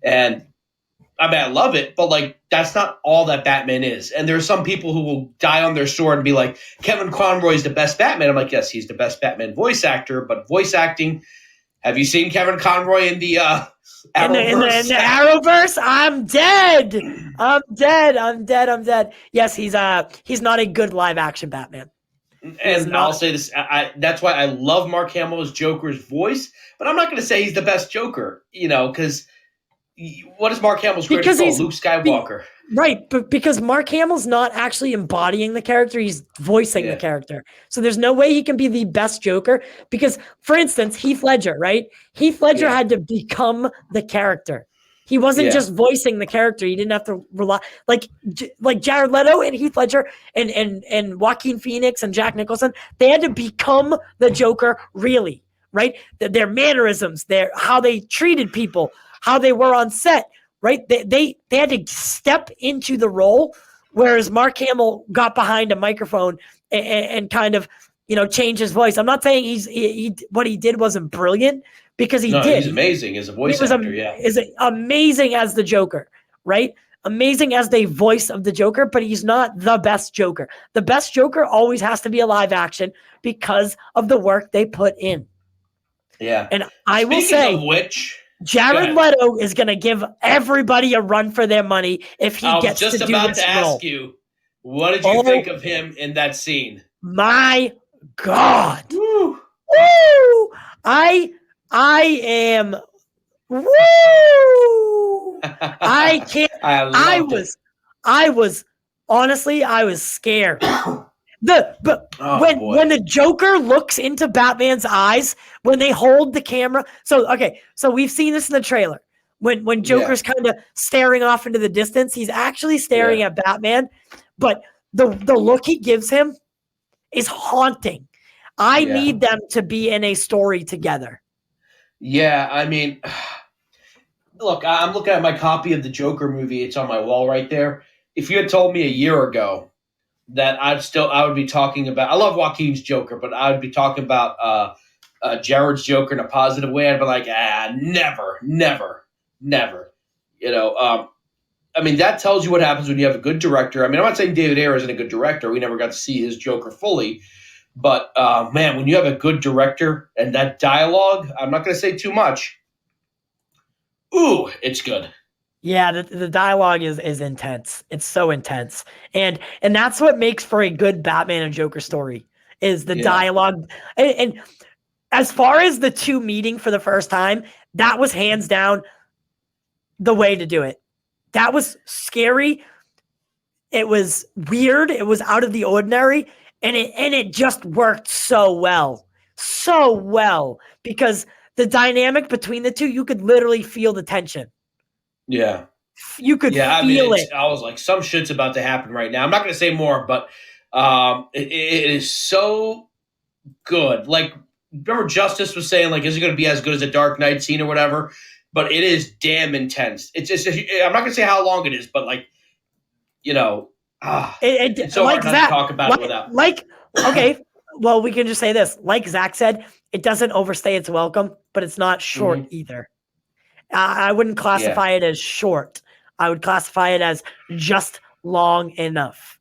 And I mean, I love it, but like that's not all that Batman is. And there are some people who will die on their sword and be like, Kevin Conroy is the best Batman. I'm like, yes, he's the best Batman voice actor, but voice acting. Have you seen Kevin Conroy in the Arrowverse? In the Arrowverse? I'm dead. Yes, he's not a good live action Batman. And I'll say this: that's why I love Mark Hamill as Joker's voice, but I'm not going to say he's the best Joker. Because what is Mark Hamill's greatest role? Luke Skywalker. Right, but because Mark Hamill's not actually embodying the character, he's voicing the character. So there's no way he can be the best Joker because, for instance, Heath Ledger, right? Heath Ledger had to become the character. He wasn't just voicing the character. He didn't have to rely like Jared Leto and Heath Ledger and Joaquin Phoenix and Jack Nicholson. They had to become the Joker really, right? Their mannerisms, how they treated people, how they were on set. Right, they had to step into the role, whereas Mark Hamill got behind a microphone and kind of change his voice. I'm not saying he what he did wasn't brilliant because he did. He's amazing as a voice actor. Is amazing as the Joker, right? Amazing as the voice of the Joker, but he's not the best Joker. The best Joker always has to be a live action because of the work they put in. Yeah, and I will say, of which. Jared Leto is going to give everybody a run for their money if he gets to do this role. I was just about to ask you, what did you think of him in that scene? My God. Woo! Woo! I am woo! I can't. I was honestly, I was scared. When the Joker looks into Batman's eyes, when they hold the camera. So we've seen this in the trailer. When Joker's kind of staring off into the distance, he's actually staring at Batman, but the look he gives him is haunting. I need them to be in a story together. Yeah, I mean, look, I'm looking at my copy of the Joker movie. It's on my wall right there. If you had told me a year ago that I would be talking about, I love Joaquin's Joker, but I would be talking about Jared's Joker in a positive way, I'd be like, never. I mean, that tells you what happens when you have a good director. I mean, I'm not saying David Ayer isn't a good director. We never got to see his Joker fully. But, man, when you have a good director and that dialogue, I'm not going to say too much. Ooh, it's good. Yeah, the dialogue is intense. It's so intense. And that's what makes for a good Batman and Joker story is the dialogue. And as far as the two meeting for the first time, that was hands down the way to do it. That was scary. It was weird. It was out of the ordinary. And it just worked so well. So well. Because the dynamic between the two, you could literally feel the tension. Yeah. You could feel it. I was like, some shit's about to happen right now. I'm not going to say more, but it is so good. Like, remember Justice was saying, like, is it going to be as good as a Dark Knight scene or whatever? but it is damn intense. It's just I'm not gonna say how long it is, but like it's so like hard not to talk about it without okay. Well, we can just say this. Like Zach said, it doesn't overstay its welcome, but it's not short either. I wouldn't classify it as short. I would classify it as just long enough.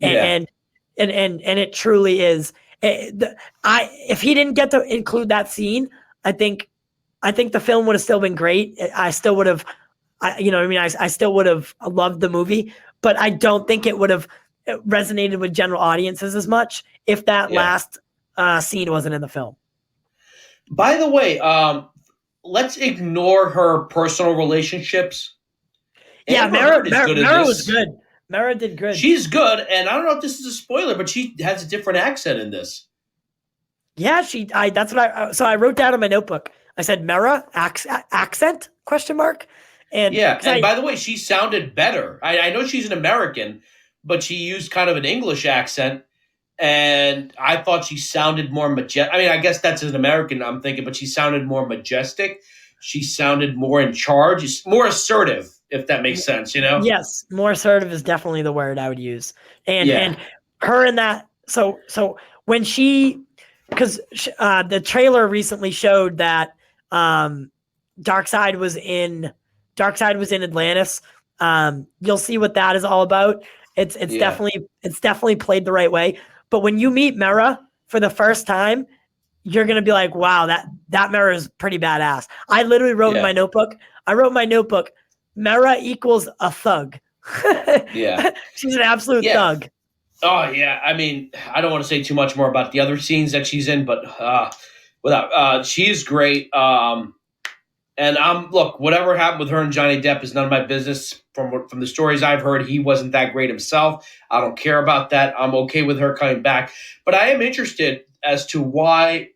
And it truly is. If he didn't get to include that scene, I think the film would have still been great. I still would have, I still would have loved the movie, but I don't think it would have resonated with general audiences as much if that last scene wasn't in the film. By the way, let's ignore her personal relationships. Yeah, Mara was good. Mara did good. She's good, and I don't know if this is a spoiler, but she has a different accent in this. Yeah, that's what I wrote down in my notebook. I said Mara accent ? And by the way, she sounded better. I know she's an American, but she used kind of an English accent, and I thought she sounded more majestic. I mean, I guess that's an American, I'm thinking, but she sounded more majestic. She sounded more in charge, more assertive, if that makes sense, Yes, more assertive is definitely the word I would use. And her in that, so when because the trailer recently showed that Darkseid was in Atlantis. You'll see what that is all about. It's definitely played the right way. But when you meet Mera for the first time, you're gonna be like, wow, that Mera is pretty badass. I literally wrote in my notebook. Mera equals a thug. She's an absolute thug. Oh yeah, I mean, I don't want to say too much more about the other scenes that she's in, but she's great. And look, whatever happened with her and Johnny Depp is none of my business. From the stories I've heard, he wasn't that great himself. I don't care about that. I'm okay with her coming back, but I am interested as to why.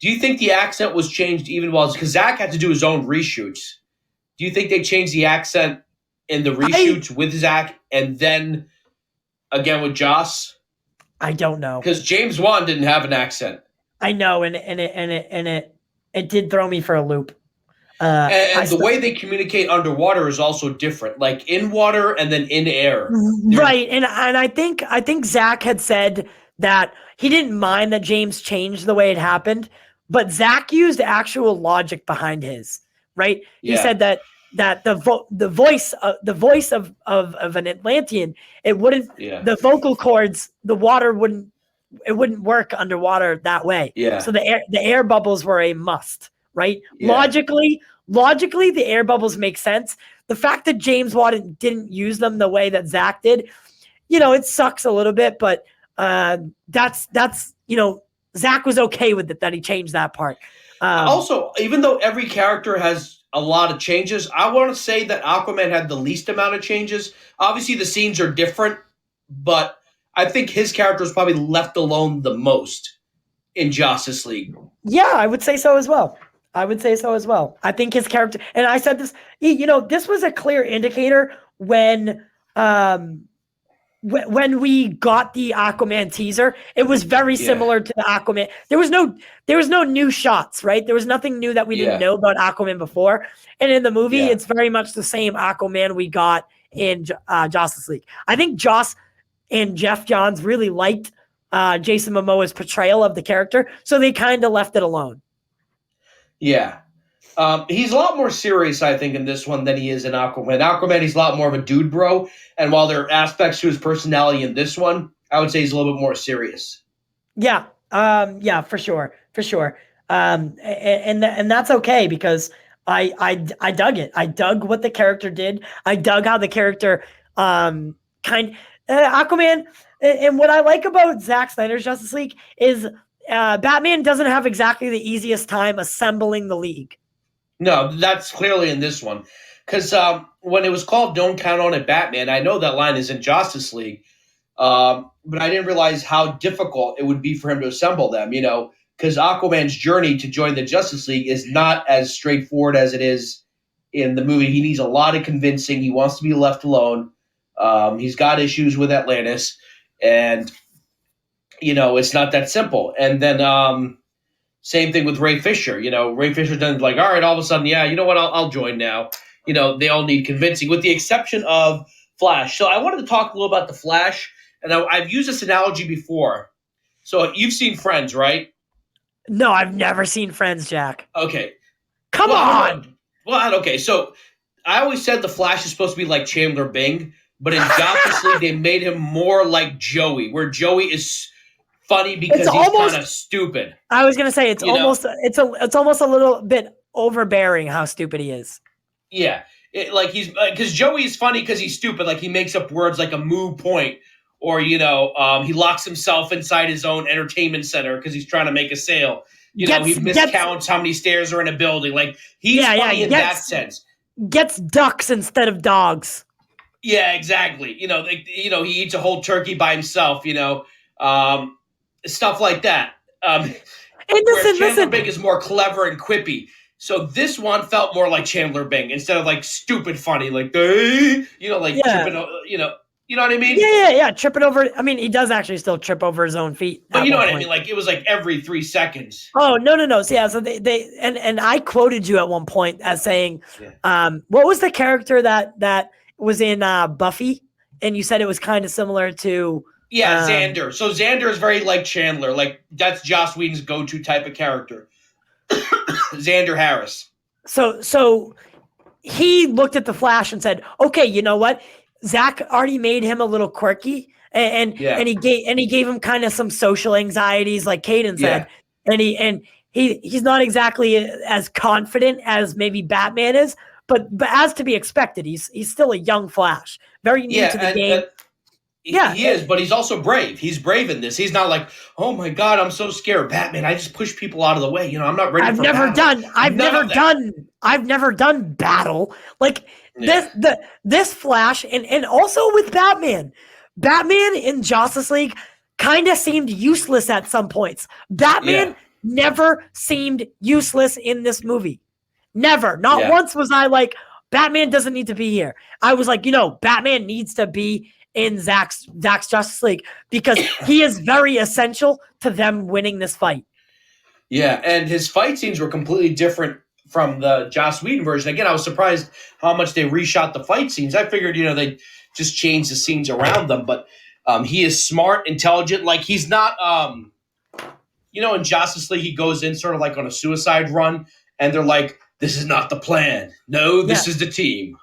Do you think the accent was changed even because Zach had to do his own reshoots? Do you think they changed the accent in the reshoots with Zach and then again with Joss? I don't know, because James Wan didn't have an accent. I know, and it did throw me for a loop. And the way they communicate underwater is also different, like in water and then in air. Right, and I think Zach had said that he didn't mind that James changed the way it happened, but Zach used actual logic behind his. Right, he said that the voice of an Atlantean, it wouldn't the vocal cords, the water wouldn't work underwater that way. So the air bubbles were a must. Right, logically, the air bubbles make sense. The fact that James Wan didn't use them the way that Zach did, it sucks a little bit, but that's Zach was okay with it that he changed that part. Also, even though every character has a lot of changes, I want to say that Aquaman had the least amount of changes. Obviously, the scenes are different, but I think his character was probably left alone the most in Justice League. Yeah, I would say so as well. I think his character, and I said this, this was a clear indicator when we got the Aquaman teaser. It was very similar to the Aquaman. There was no new shots, right? There was nothing new that we didn't know about Aquaman before. And in the movie, it's very much the same Aquaman we got in Justice League. I think Joss and Jeff Johns really liked Jason Momoa's portrayal of the character, so they kind of left it alone. Yeah. He's a lot more serious, I think, in this one than he is in Aquaman. Aquaman, he's a lot more of a dude bro, and while there are aspects to his personality in this one, I would say he's a little bit more serious. Yeah, for sure. And that's okay, because I dug it. I dug what the character did. I dug how the character Aquaman. And what I like about Zack Snyder's Justice League is Batman doesn't have exactly the easiest time assembling the league. No, that's clearly in this one. Because when it was called Don't Count on It, Batman, I know that line is in Justice League, but I didn't realize how difficult it would be for him to assemble them, because Aquaman's journey to join the Justice League is not as straightforward as it is in the movie. He needs a lot of convincing. He wants to be left alone. He's got issues with Atlantis, and, it's not that simple. And then Same thing with Ray Fisher. Ray Fisher done like, all right, all of a sudden, yeah, you know what? I'll join now. They all need convincing, with the exception of Flash. So I wanted to talk a little about the Flash, and I've used this analogy before. So you've seen Friends, right? No, I've never seen Friends, Jack. Okay. Come on. Well, okay. So I always said the Flash is supposed to be like Chandler Bing, but in Justice League they made him more like Joey, where Joey is funny because he's kind of stupid. I was gonna say it's almost a little bit overbearing how stupid he is. Yeah, because Joey is funny because he's stupid. Like he makes up words like a moo point, or he locks himself inside his own entertainment center because he's trying to make a sale. He miscounts how many stairs are in a building. Like he's funny in that sense. Gets ducks instead of dogs. Yeah, exactly. He eats a whole turkey by himself. Stuff like that. Chandler Bing is more clever and quippy. So this one felt more like Chandler Bing instead of like stupid funny, like tripping. You know what I mean? Yeah. Tripping over. I mean, he does actually still trip over his own feet. But you know what I mean? Like it was like every 3 seconds. Oh no. So yeah, so they and I quoted you at one point as saying, what was the character that was in Buffy? And you said it was kind of similar to. Yeah, Xander. So Xander is very like Chandler. Like that's Joss Whedon's go-to type of character. Xander Harris. So he looked at the Flash and said, "Okay, you know what? Zach already made him a little quirky, and he gave him kind of some social anxieties, like Caden said, and he's not exactly as confident as maybe Batman is, but as to be expected, he's still a young Flash, very new to the game." He is, but he's also brave. He's brave in this. He's not like, oh my God, I'm so scared. Batman, I just push people out of the way. I'm not ready I've never done battle. Like this Flash and also with Batman. Batman in Justice League kind of seemed useless at some points. Batman never seemed useless in this movie. Never. Not once was I like, Batman doesn't need to be here. I was like, Batman needs to be in Zack's Justice League because he is very essential to them winning this fight. Yeah, and his fight scenes were completely different from the Joss Whedon version. Again, I was surprised how much they reshot the fight scenes. I figured, they just changed the scenes around them, but he is smart, intelligent. Like he's not, in Justice League, he goes in sort of like on a suicide run, and they're like, "This is not the plan. No, this is the team."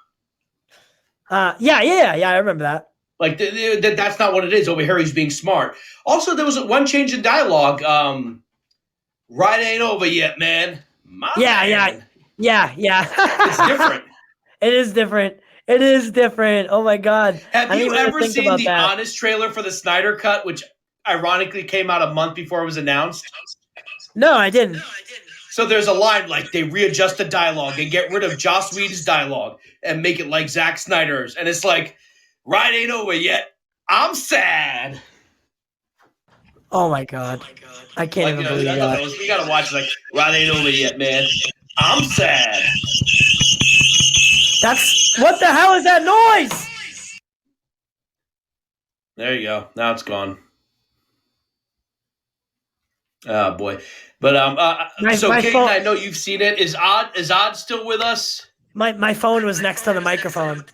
I remember that. Like that's not what it is. Over here, he's being smart. Also, there was one change in dialogue. Ride ain't over yet, man. Yeah. It's different. It is different. Oh my God. Have you ever seen the Honest trailer for the Snydercut, which ironically came out a month before it was announced? No, I didn't. So there's a line like they readjust the dialogue and get rid of Joss Whedon's dialogue and make it like Zack Snyder's, and it's like, ride ain't over yet. I'm sad. Oh my God. I can't even believe that. You gotta watch like, ride ain't over yet, man. I'm sad. What the hell is that noise? There you go. Now it's gone. Oh boy. But Kate, I know you've seen it. Is Odd still with us? My phone was next to the microphone.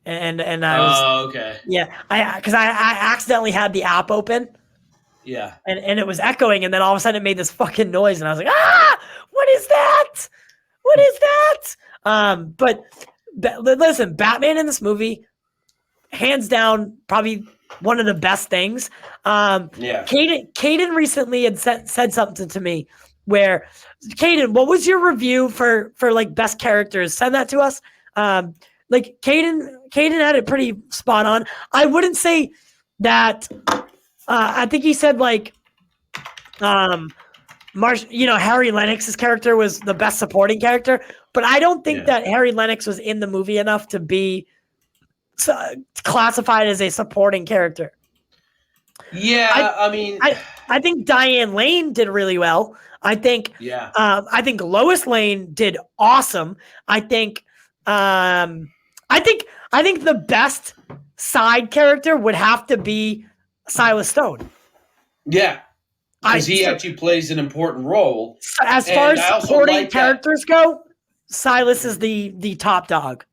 And I was. Oh, okay. Yeah, because I accidentally had the app open. Yeah. And it was echoing, and then all of a sudden it made this fucking noise, and I was like, ah, what is that? What is that? But listen, Batman in this movie, hands down, probably one of the best things. Caden recently had said something to me where, Caden, what was your review for like best characters? Send that to us. Like Caden had it pretty spot on. I wouldn't say that. I think he said like, Harry Lennox's character was the best supporting character, but I don't think that Harry Lennox was in the movie enough to be classified as a supporting character. Yeah, I think Diane Lane did really well. I think Lois Lane did awesome. I think the best side character would have to be Silas Stone. Yeah. because he actually plays an important role. As far as supporting characters go, Silas is the top dog.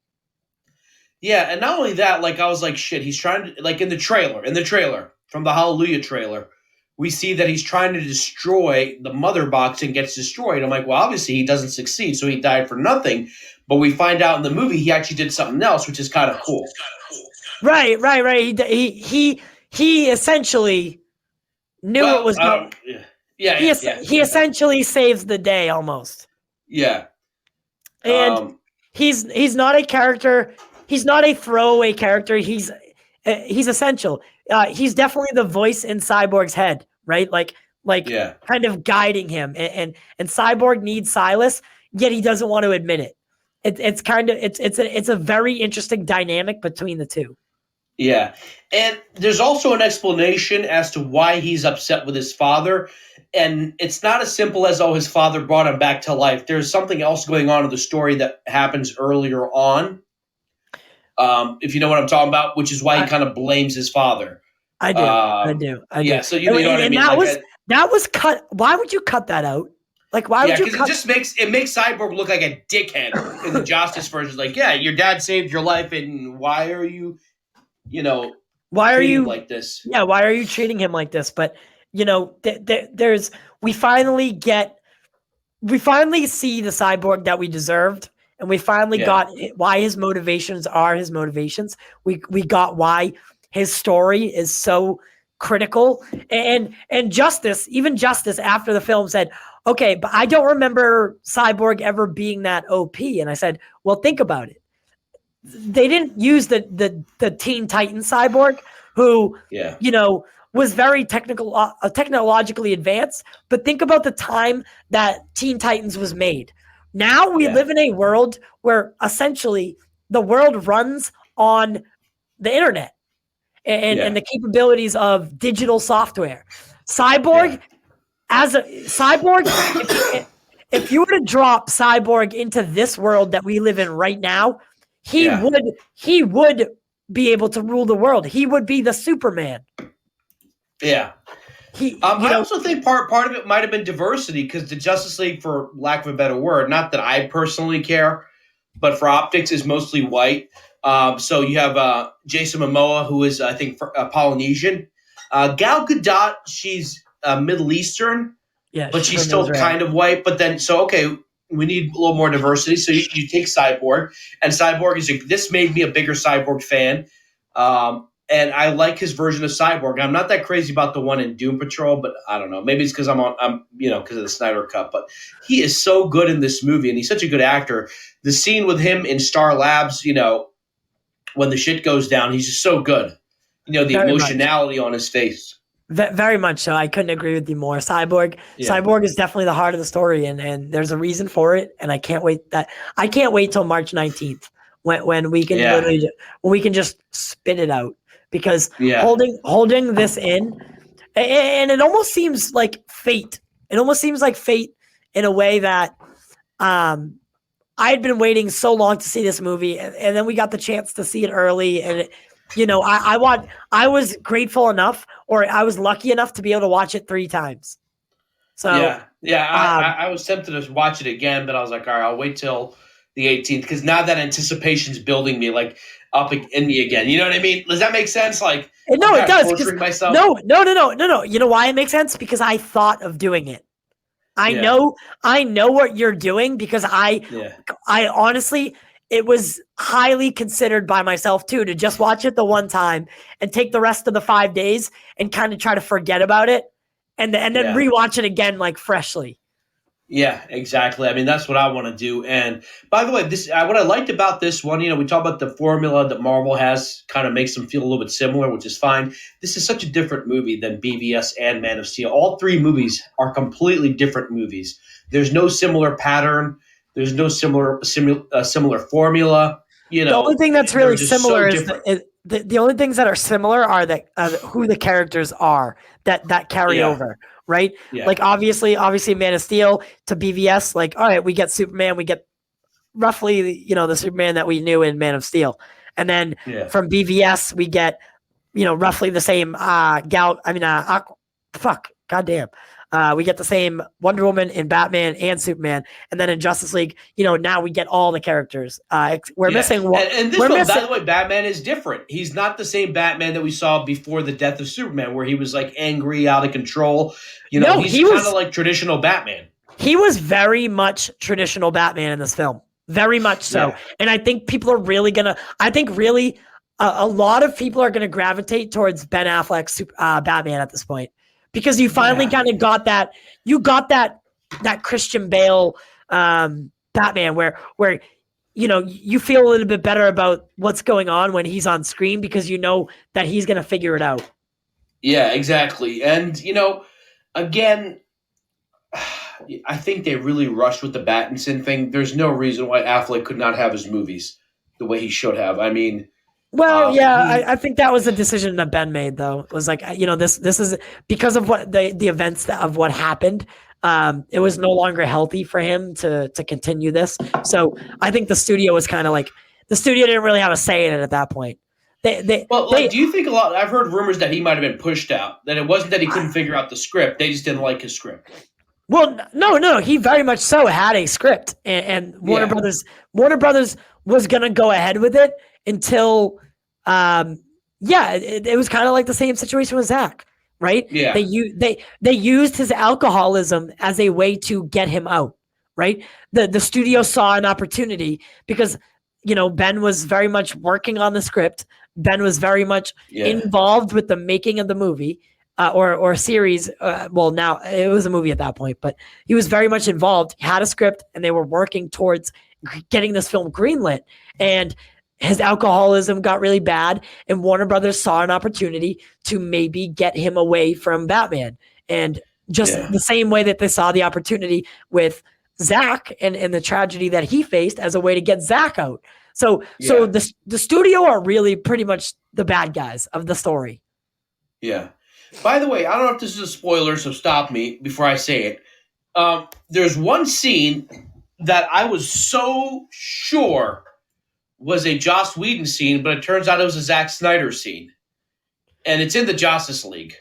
Yeah, and not only that, like I was like, shit, he's trying to, like in the trailer from the Hallelujah trailer, we see that he's trying to destroy the mother box and gets destroyed. I'm like, well, obviously he doesn't succeed, so he died for nothing. But we find out in the movie he actually did something else, which is kind of cool. Right. He essentially knew what was going. He essentially saves the day almost. Yeah, and he's not a character. He's not a throwaway character. He's essential. He's definitely the voice in Cyborg's head, right? Kind of guiding him. And Cyborg needs Silas, yet he doesn't want to admit it. It's a very interesting dynamic between the two. Yeah, and there's also an explanation as to why he's upset with his father, and it's not as simple as, oh, his father brought him back to life. There's something else going on in the story that happens earlier on, if you know what I'm talking about, which is why he kind of blames his father. I do. Yeah, so you know what I mean? That was cut. Why would you cut that out? Like, why would you cut? It makes Cyborg look like a dickhead in the Justice version. Like, yeah, your dad saved your life, and why are you... why are you like this? Yeah, why are you treating him like this? But we finally see the Cyborg that we deserved, and we finally got why his motivations are his motivations. We got why his story is so critical, and Justice after the film said, okay, but I don't remember Cyborg ever being that OP, and I said, well, think about it. They didn't use the Teen Titan Cyborg, who was very technologically advanced. But think about the time that Teen Titans was made. Now we live in a world where essentially the world runs on the internet and the capabilities of digital software. Cyborg, if you were to drop Cyborg into this world that we live in right now, he would be able to rule the world. He would be the Superman. Yeah. I also think part of it might have been diversity, because the Justice League, for lack of a better word, not that I personally care, but for optics, is mostly white. So you have Jason Momoa, who is, I think, Polynesian. Gal Gadot, she's Middle Eastern, but she's still kind of white. But then, we need a little more diversity. So you take Cyborg, and Cyborg this made me a bigger Cyborg fan. And I like his version of Cyborg. I'm not that crazy about the one in Doom Patrol, but I don't know. Maybe it's because because of the Snyder Cut. But he is so good in this movie, and he's such a good actor. The scene with him in Star Labs, when the shit goes down, he's just so good. The very emotionality on his face. Very much so. I couldn't agree with you more. Cyborg is definitely the heart of the story, and there's a reason for it. And I can't wait till March 19th when we can when we can just spit it out, because holding this in, and it almost seems like fate. It almost seems like fate in a way that I had been waiting so long to see this movie, and then we got the chance to see it early, and I was grateful enough, or I was lucky enough to be able to watch it 3 times. So I was tempted to watch it again, but I was like, all right, I'll wait till the 18th, because now that anticipation's building me up in me again. You know what I mean? Does that make sense? Like, no, it does. Torturing myself? No. You know why it makes sense? Because I thought of doing it. I know what you're doing, because I honestly, it was highly considered by myself too, to just watch it the one time and take the rest of the 5 days and kind of try to forget about it, and then rewatch it again freshly. Yeah, exactly. I mean, that's what I want to do. And by the way, what I liked about this one, we talk about the formula that Marvel has, kind of makes them feel a little bit similar, which is fine. This is such a different movie than BVS and Man of Steel. All 3 movies are completely different movies. There's no similar pattern. There's no similar formula. The only thing that's really similar the only things that are similar are that who the characters are that carry over. Right? Yeah. Like obviously Man of Steel to BVS, all right, we get Superman, we get roughly the Superman that we knew in Man of Steel. And then from BVS we get roughly the same We get the same Wonder Woman in Batman and Superman, and then in Justice League, now we get all the characters. We're missing one. And this one, by the way, Batman is different. He's not the same Batman that we saw before the death of Superman, where he was like angry, out of control. He's kind of like traditional Batman. He was very much traditional Batman in this film, very much so. Yeah. And I think people are really a lot of people are gonna gravitate towards Ben Affleck's Batman at this point. Because you finally kind of got that, Christian Bale Batman where you feel a little bit better about what's going on when he's on screen because you know that he's going to figure it out. Yeah, exactly. And, again, I think they really rushed with the Pattinson thing. There's no reason why Affleck could not have his movies the way he should have. I mean... Well, I think that was a decision that Ben made, though. It was like, this is because of what the events of what happened. It was no longer healthy for him to continue this. So I think the studio was kind of like the studio didn't really have a say in it at that point. Do you think I've heard rumors that he might have been pushed out, that it wasn't that he couldn't figure out the script. They just didn't like his script. Well, no. He very much so had a script and Warner Brothers was going to go ahead with it until, it was kind of like the same situation with Zack, right? Yeah. They used his alcoholism as a way to get him out, right? The studio saw an opportunity because, Ben was very much working on the script. Ben was very much involved with the making of the movie or series. Now it was a movie at that point, but he was very much involved, had a script, and they were working towards getting this film greenlit. And his alcoholism got really bad, and Warner Brothers saw an opportunity to maybe get him away from Batman. And just the same way that they saw the opportunity with Zack and the tragedy that he faced as a way to get Zack out. So the studio are really pretty much the bad guys of the story. Yeah. By the way, I don't know if this is a spoiler, so stop me before I say it. There's one scene that I was so sure was a Joss Whedon scene, but it turns out it was a Zack Snyder scene. And it's in the Justice League.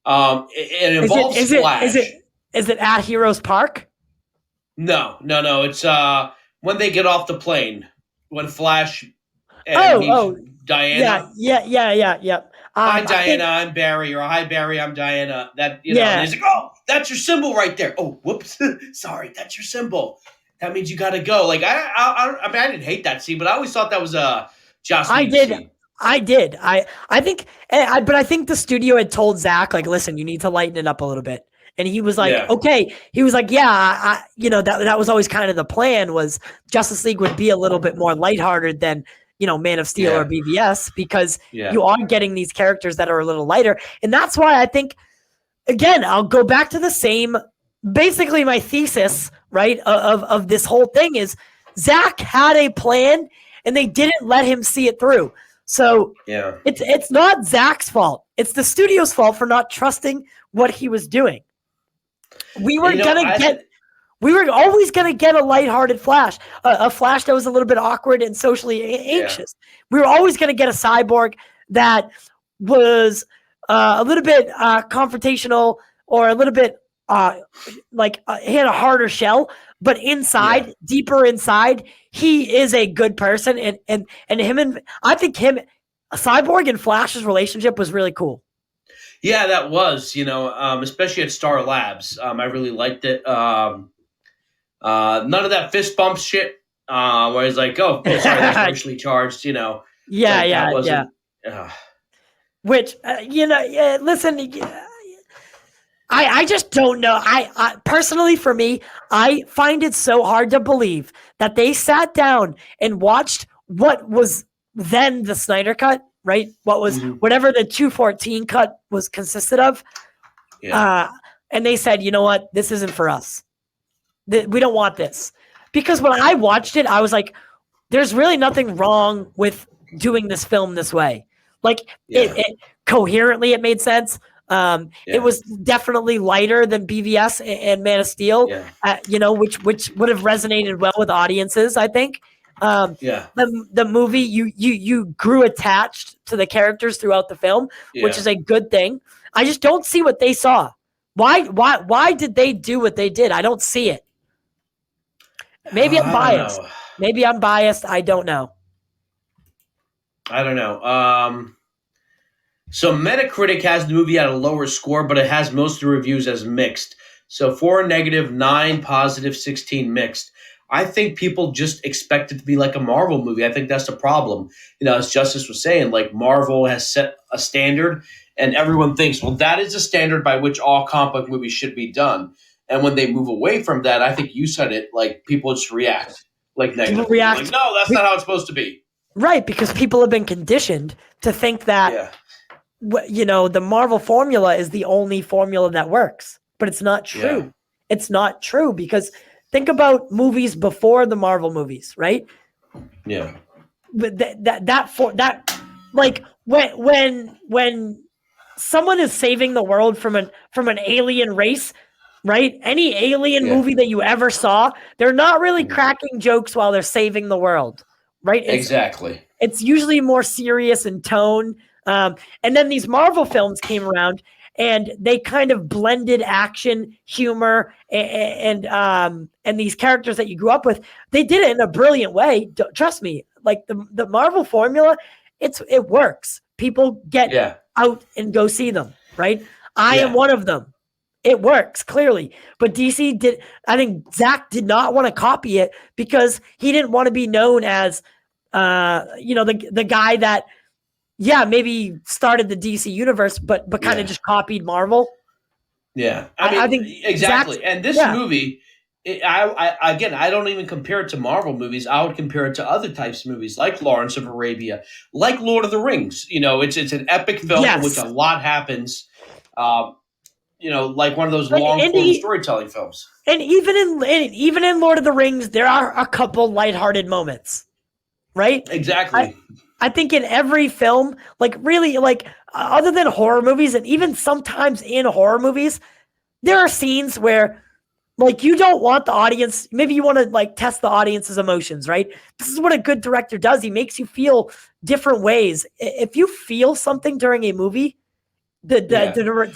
It involves Flash. Is it at Heroes Park? No. It's when they get off the plane. When Flash and Diana. Yeah. Hi, Diana, I'm Barry. Or hi, Barry, I'm Diana. And he's like, oh, that's your symbol right there. Oh, whoops. Sorry, that's your symbol. That means you got to go. Like, I didn't hate that scene, but I always thought that was a Joss Whedon scene. I did. I think, but I think the studio had told Zack, like, listen, you need to lighten it up a little bit. And he was like, okay. He was like, that was always kind of the plan, was Justice League would be a little bit more lighthearted than, Man of Steel or BVS, because you are getting these characters that are a little lighter. And that's why I think, again, I'll go back to the same, basically my thesis, right, of this whole thing is Zack had a plan and they didn't let him see it through. So it's not Zack's fault. It's the studio's fault for not trusting what he was doing. We were always going to get a lighthearted Flash, a Flash that was a little bit awkward and socially anxious. We were always going to get a Cyborg that was a little bit confrontational or a little bit he had a harder shell, but inside, deeper inside, he is a good person. And I think Cyborg and Flash's relationship was really cool. Yeah, that was, especially at Star Labs. I really liked it. None of that fist bump shit, where he's like, oh, sorry, that's racially charged, Yeah. Which, listen, I just don't know. I personally, for me, I find it so hard to believe that they sat down and watched what was then the Snyder Cut, right? What was whatever the 214 cut was consisted of. Yeah. And they said, you know what? This isn't for us. We don't want this. Because when I watched it, I was like, there's really nothing wrong with doing this film this way. Like, it coherently, it made sense. It was definitely lighter than BVS and Man of Steel, which would have resonated well with audiences, I think. The movie, you grew attached to the characters throughout the film, which is a good thing. I just don't see what they saw. Why did they do what they did? I don't see it. Maybe I'm biased. Maybe I'm biased. I don't know. I don't know. So Metacritic has the movie at a lower score, but it has most of the reviews as mixed. So 4 negative, 9 positive, 16 mixed. I think people just expect it to be like a Marvel movie. I think that's the problem. As Justice was saying, like Marvel has set a standard, and everyone thinks, well, that is the standard by which all comic book movies should be done. And when they move away from that, I think you said it, like people just react like negatively. Like, no, that's not how it's supposed to be. Right, because people have been conditioned to think that, the Marvel formula is the only formula that works. But it's not true. Yeah. It's not true because think about movies before the Marvel movies, right? Yeah. But like when someone is saving the world from an alien race, right? Any alien movie that you ever saw, they're not really cracking jokes while they're saving the world, right? Exactly. It's usually more serious in tone. And then these Marvel films came around and they kind of blended action, humor, and these characters that you grew up with. They did it in a brilliant way. Trust me, like the Marvel formula, it works. People get out and go see them, right? I am one of them. It works clearly, but DC did. I think Zack did not want to copy it because he didn't want to be known as, the guy that. Yeah, maybe started the DC universe, but kind of just copied Marvel. Yeah, I think exactly. Zack's, and this movie, I don't even compare it to Marvel movies. I would compare it to other types of movies, like Lawrence of Arabia, like Lord of the Rings. It's an epic film in which a lot happens. Like one of those long form storytelling films. And even in Lord of the Rings, there are a couple lighthearted moments, right? Exactly. I think in every film, like really, like other than horror movies, and even sometimes in horror movies, there are scenes where, like, you don't want the audience. Maybe you want to like test the audience's emotions, right? This is what a good director does. He makes you feel different ways. If you feel something during a movie, the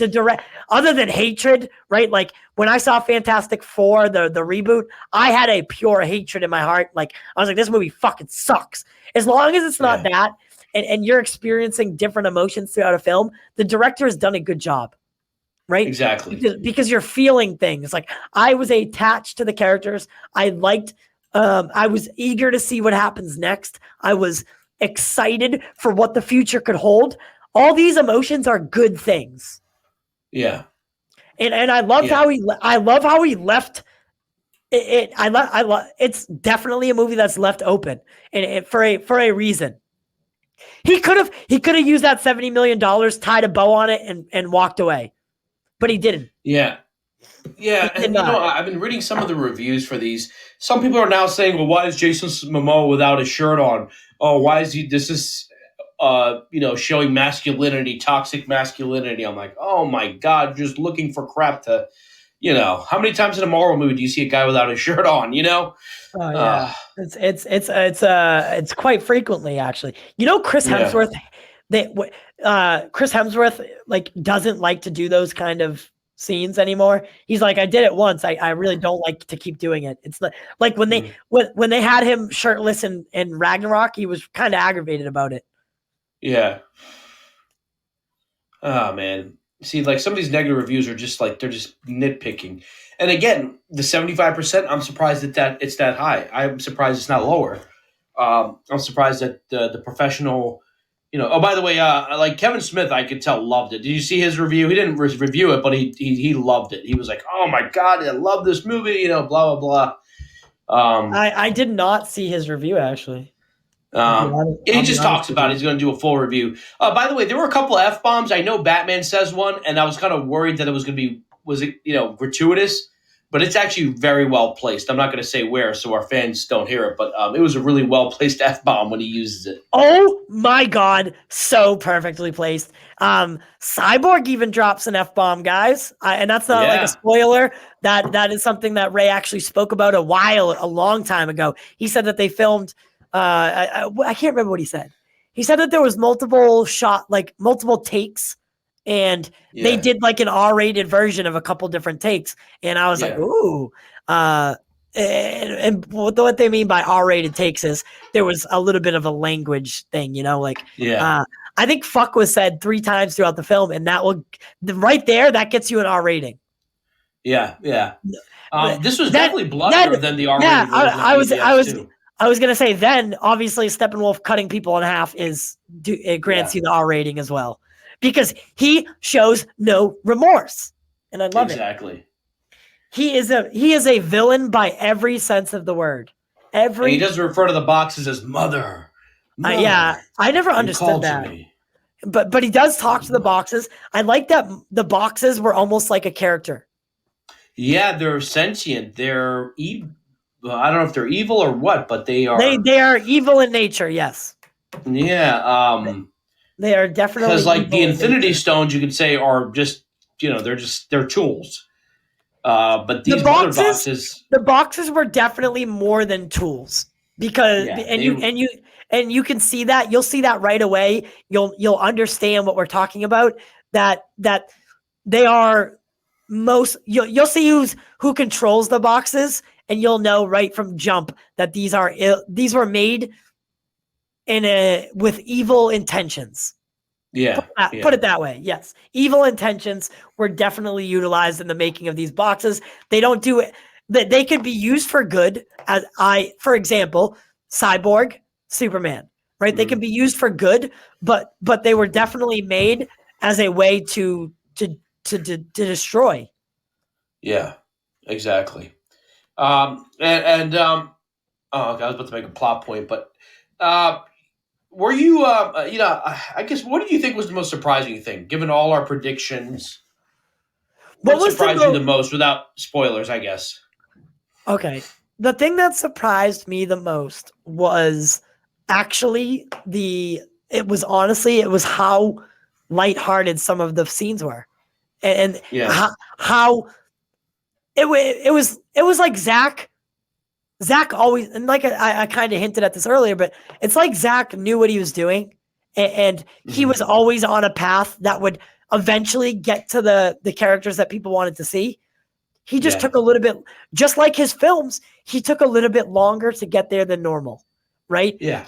direct, other than hatred, right? Like when I saw Fantastic Four, the reboot, I had a pure hatred in my heart. Like I was like, this movie fucking sucks. As long as it's not that, and you're experiencing different emotions throughout a film, the director has done a good job, right? Exactly. Because you're feeling things. Like I was attached to the characters. I liked. I was eager to see what happens next. I was excited for what the future could hold. All these emotions are good things. Yeah. And I loved how he left it. It's definitely a movie that's left open and for a reason. He could have used that $70 million, tied a bow on it and walked away. But he didn't. Yeah. Yeah, and I've been reading some of the reviews for these. Some people are now saying, well, why is Jason Momoa without his shirt on? Oh, why is he showing masculinity, toxic masculinity. I'm like, oh my God, just looking for crap to, how many times in a Marvel movie do you see a guy without a shirt on, Oh yeah. It's quite frequently actually. Chris Hemsworth, Chris Hemsworth like doesn't like to do those kind of scenes anymore. He's like, I did it once. I really don't like to keep doing it. It's like when they had him shirtless in Ragnarok, he was kind of aggravated about it. Yeah. Oh man. See, like some of these negative reviews are just like they're just nitpicking. And again, the 75%, I'm surprised that it's that high. I'm surprised it's not lower. I'm surprised that the professional, Oh, by the way, like Kevin Smith, I could tell loved it. Did you see his review? He didn't review it, but he loved it. He was like, "Oh my God, I love this movie." Blah blah blah. I did not see his review actually. He just talks about it. He's going to do a full review. By the way, there were a couple of F-bombs. I know Batman says one, and I was kind of worried that it was going to be, gratuitous, but it's actually very well placed. I'm not going to say where so our fans don't hear it, but it was a really well-placed F-bomb when he uses it. Oh my God, so perfectly placed. Cyborg even drops an F-bomb, guys, and that's not like a spoiler. That is something that Ray actually spoke about a long time ago. He said that they filmed I can't remember what he said. He said that there was multiple takes and they Yeah. did like an R-rated version of a couple different takes, and I was like, Yeah. ooh. And what they mean by R-rated takes is there was a little bit of a language thing, like Yeah. I think "fuck" was said 3 times throughout the film, and that will right there that gets you an R rating. Yeah. Yeah. But This was then, definitely bloodier than the R-rated version of I was BVS too. I was gonna say then obviously Steppenwolf cutting people in half it grants Yeah. you the R rating as well because he shows no remorse, and I love it. Exactly. He is a villain by every sense of the word. And he doesn't refer to the boxes as mother. Yeah, I never You understood called to that. me. But he does talk to the boxes. I like that the boxes were almost like a character. Yeah, they're sentient. They're evil. I don't know if they're evil or what, but they are. They are evil in nature, yes. Yeah. They are definitely Because like the evil in Infinity nature. Stones, you could say are just they're tools. But The these mother boxes, boxes, were definitely more than tools because yeah, and you can see that. You'll see that right away. You'll understand what we're talking about. That they are you'll see who controls the boxes, and you'll know right from jump that these were made with evil intentions. yeah, Put it that way. Yes. Evil intentions were definitely utilized in the making of these boxes. They don't do it. They could be used for good for example, Cyborg, Superman, right? They Mhm. can be used for good, but they were definitely made as a way to destroy. Yeah, exactly. Oh, okay, I was about to make a plot point, but uh, were you, I guess, what did you think was the most surprising thing, given all our predictions? What What was the surprised you the most, without spoilers, I guess? Okay. The thing that surprised me the most was actually it was how lighthearted some of the scenes were. And Yeah, how it was like Zach always, and like I kind of hinted at this earlier, but it's like Zach knew what he was doing, and he hmm was always on a path that would eventually get to the characters that people wanted to see. He just yeah, took a little bit, just like his films, he took a little bit longer to get there than normal, right? yeah,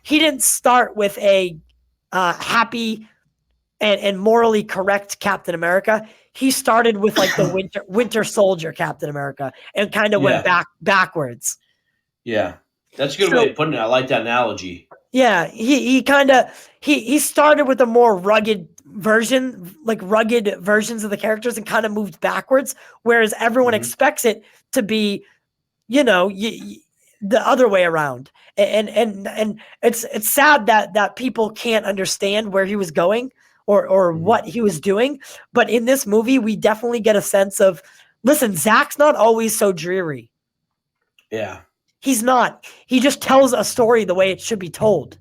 He didn't start with a happy and morally correct Captain America. He started with like the Winter Soldier Captain America and kind of went yeah, backwards. yeah. That's a good way So of putting it. I like that analogy. yeah, he kind of he started with a more rugged version, like rugged versions of the characters, and kind of moved backwards, whereas everyone hmm expects it to be, the other way around. And it's sad that people can't understand where he was going or hmm what he was doing. But in this movie, we definitely get a sense of, listen, Zach's not always so dreary. Yeah, He's not. He just tells a story the way it should be told.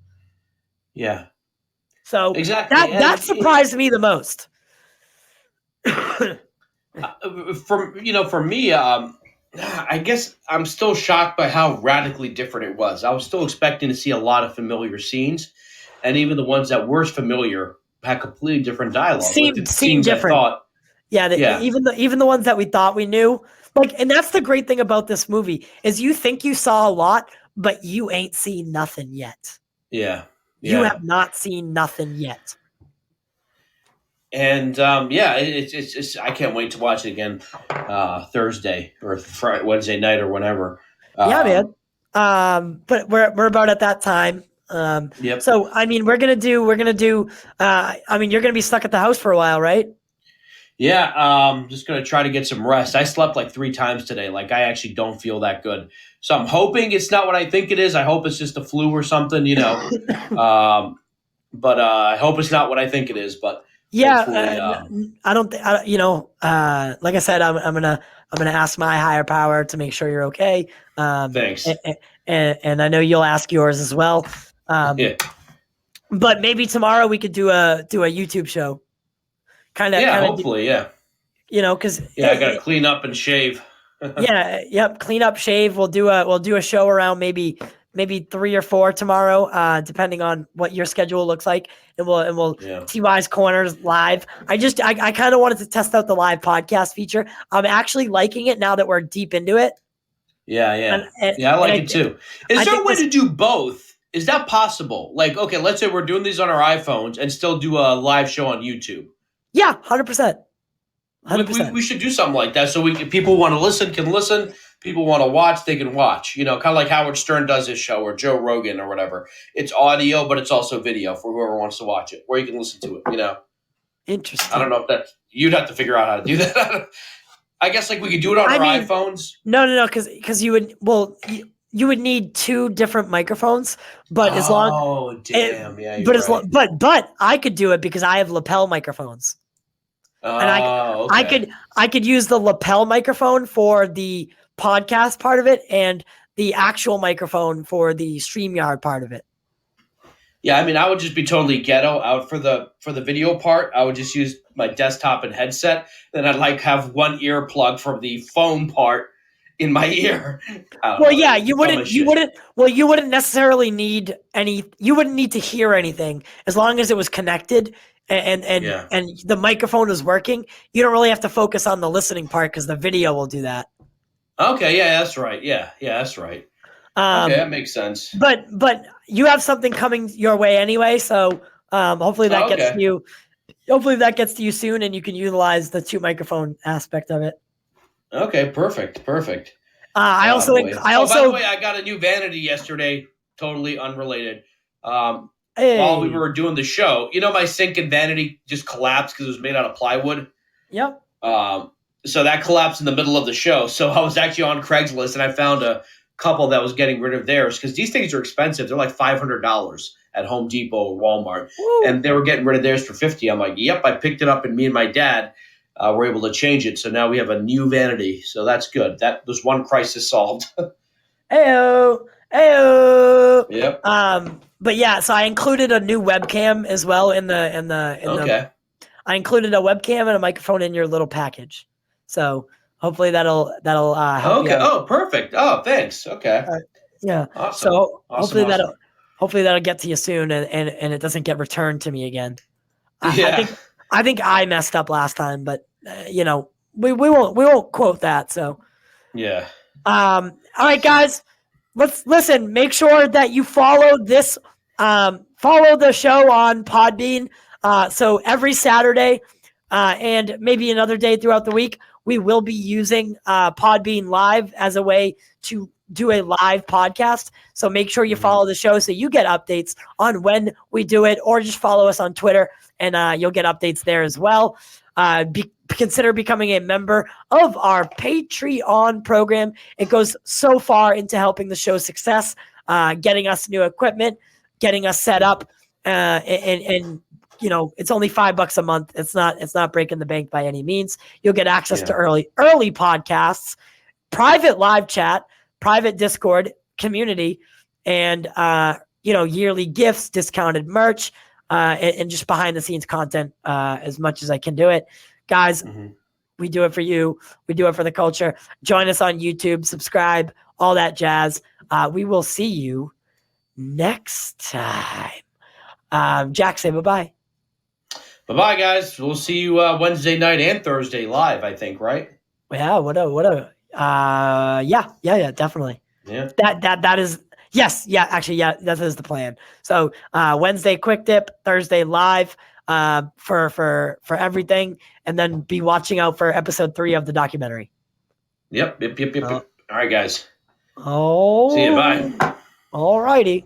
yeah, So exactly. that And surprised me the most. for me, I guess I'm still shocked by how radically different it was. I was still expecting to see a lot of familiar scenes, and even the ones that were familiar had completely different dialogue. Like the Seemed scenes I different. thought, Yeah, yeah, even the ones that we thought we knew, like, and that's the great thing about this movie is you think you saw a lot, but you ain't seen nothing yet. yeah, You yeah. have not seen nothing yet. And yeah, it's I can't wait to watch it again Thursday or Friday, Wednesday night or whenever. Yeah, Um, man. But we're about at that time. yep. So I mean, we're gonna do. I mean, you're gonna be stuck at the house for a while, right? Yeah, just gonna try to get some rest. I slept like 3 times today. Like I actually don't feel that good, so I'm hoping it's not what I think it is. I hope it's just a flu or something, But I hope it's not what I think it is. But hopefully, Yeah, I don't think like I said, I'm gonna ask my higher power to make sure you're okay. thanks. And I know you'll ask yours as well. Yeah, But maybe tomorrow we could do a YouTube show, yeah. kind of, Hopefully, yeah, because yeah. I gotta clean up and shave. yeah, yep, clean up, shave. We'll do a show around maybe maybe 3 or 4 tomorrow, depending on what your schedule looks like. And we'll TY's Corners live. I kind of wanted to test out the live podcast feature. I'm actually liking it now that we're deep into it. Yeah. I like it too. Is there a way to do both? Is that possible? Like, okay, let's say we're doing these on our iPhones and still do a live show on YouTube. Yeah, 100%. 100%. We should do something like that so people want to listen can listen. People want to watch, they can watch. You know, kind of like Howard Stern does his show or Joe Rogan or whatever. It's audio, but it's also video for whoever wants to watch it, where you can listen to it, you know. Interesting. I don't know if you'd have to figure out how to do that. I guess like we could do it on our iPhones. No, because you would need 2 different microphones, but as long but I could do it because I have lapel microphones. And I could use the lapel microphone for the podcast part of it and the actual microphone for the StreamYard part of it. Yeah, I mean, I would just be totally ghetto out for the video part. I would just use my desktop and headset. Then I'd have one ear plug from the phone part in my ear. You wouldn't necessarily need you wouldn't need to hear anything as long as it was connected and the microphone was working. You don't really have to focus on the listening part because the video will do that. Okay, yeah, that's right. Yeah, that's right. Okay, that makes sense. But you have something coming your way anyway, so hopefully that gets to you. Hopefully that gets to you soon, and you can utilize the 2 microphone aspect of it. Okay, perfect. By the way, I got a new vanity yesterday, totally unrelated. While we were doing the show, my sink and vanity just collapsed because it was made out of plywood. Yep. So that collapsed in the middle of the show. So I was actually on Craigslist, and I found a couple that was getting rid of theirs because these things are expensive. They're like $500 at Home Depot or Walmart. Woo. And they were getting rid of theirs for $50. I'm like, yep, I picked it up, and me and my dad were able to change it. So now we have a new vanity. So that's good. That was one crisis solved. Ayo. Yep. But yeah, so I included a new webcam as well in the I included a webcam and a microphone in your little package. So hopefully that'll help you out. Oh, perfect. Oh, thanks. Okay. Yeah. Awesome. So hopefully that'll get to you soon and it doesn't get returned to me again. I think I messed up last time, but we won't quote that. So yeah. All right, guys. Let's listen. Make sure that you follow this. Follow the show on Podbean. So every Saturday and maybe another day throughout the week, we will be using Podbean Live as a way to do a live podcast. So make sure you follow the show so you get updates on when we do it, or just follow us on Twitter and you'll get updates there as well. Consider becoming a member of our Patreon program. It goes so far into helping the show's success, getting us new equipment, getting us set up, and it's only $5 a month. It's not breaking the bank by any means. You'll get access to early podcasts, private live chat, private Discord community, and yearly gifts, discounted merch, and just behind the scenes content as much as I can do it. Guys, we do it for you. We do it for the culture. Join us on YouTube, subscribe, all that jazz. We will see you next time. Jack, say bye-bye. Bye-bye, guys. We'll see you Wednesday night and Thursday live, I think, right? Yeah, yeah, definitely. Yeah. That is, yes, yeah, actually, yeah, that is the plan. So Wednesday quick dip, Thursday live for everything, and then be watching out for episode 3 of the documentary. Yep. All right, guys. Oh. See you, bye. All righty.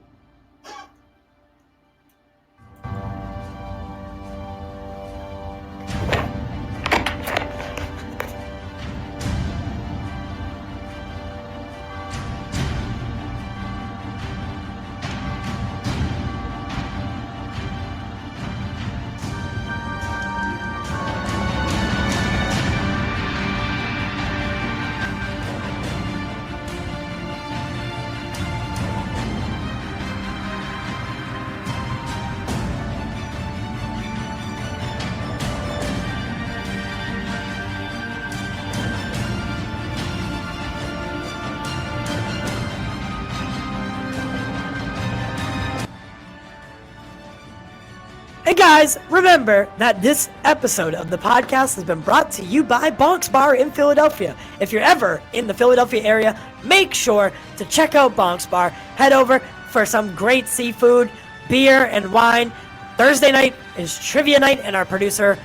guys, remember that this episode of the podcast has been brought to you by Bonk's Bar in Philadelphia. If you're ever in the Philadelphia area, make sure to check out Bonk's Bar. Head over for some great seafood, beer, and wine. Thursday night is trivia night, and our producer,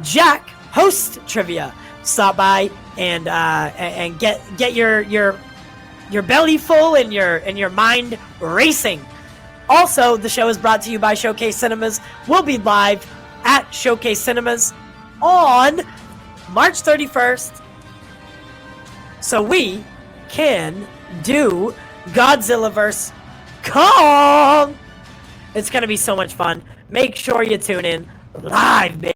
Jack, hosts trivia. Stop by and get your belly full and your mind racing. Also, the show is brought to you by Showcase Cinemas. We'll be live at Showcase Cinemas on March 31st, so we can do Godzilla vs. Kong. It's going to be so much fun. Make sure you tune in live, baby.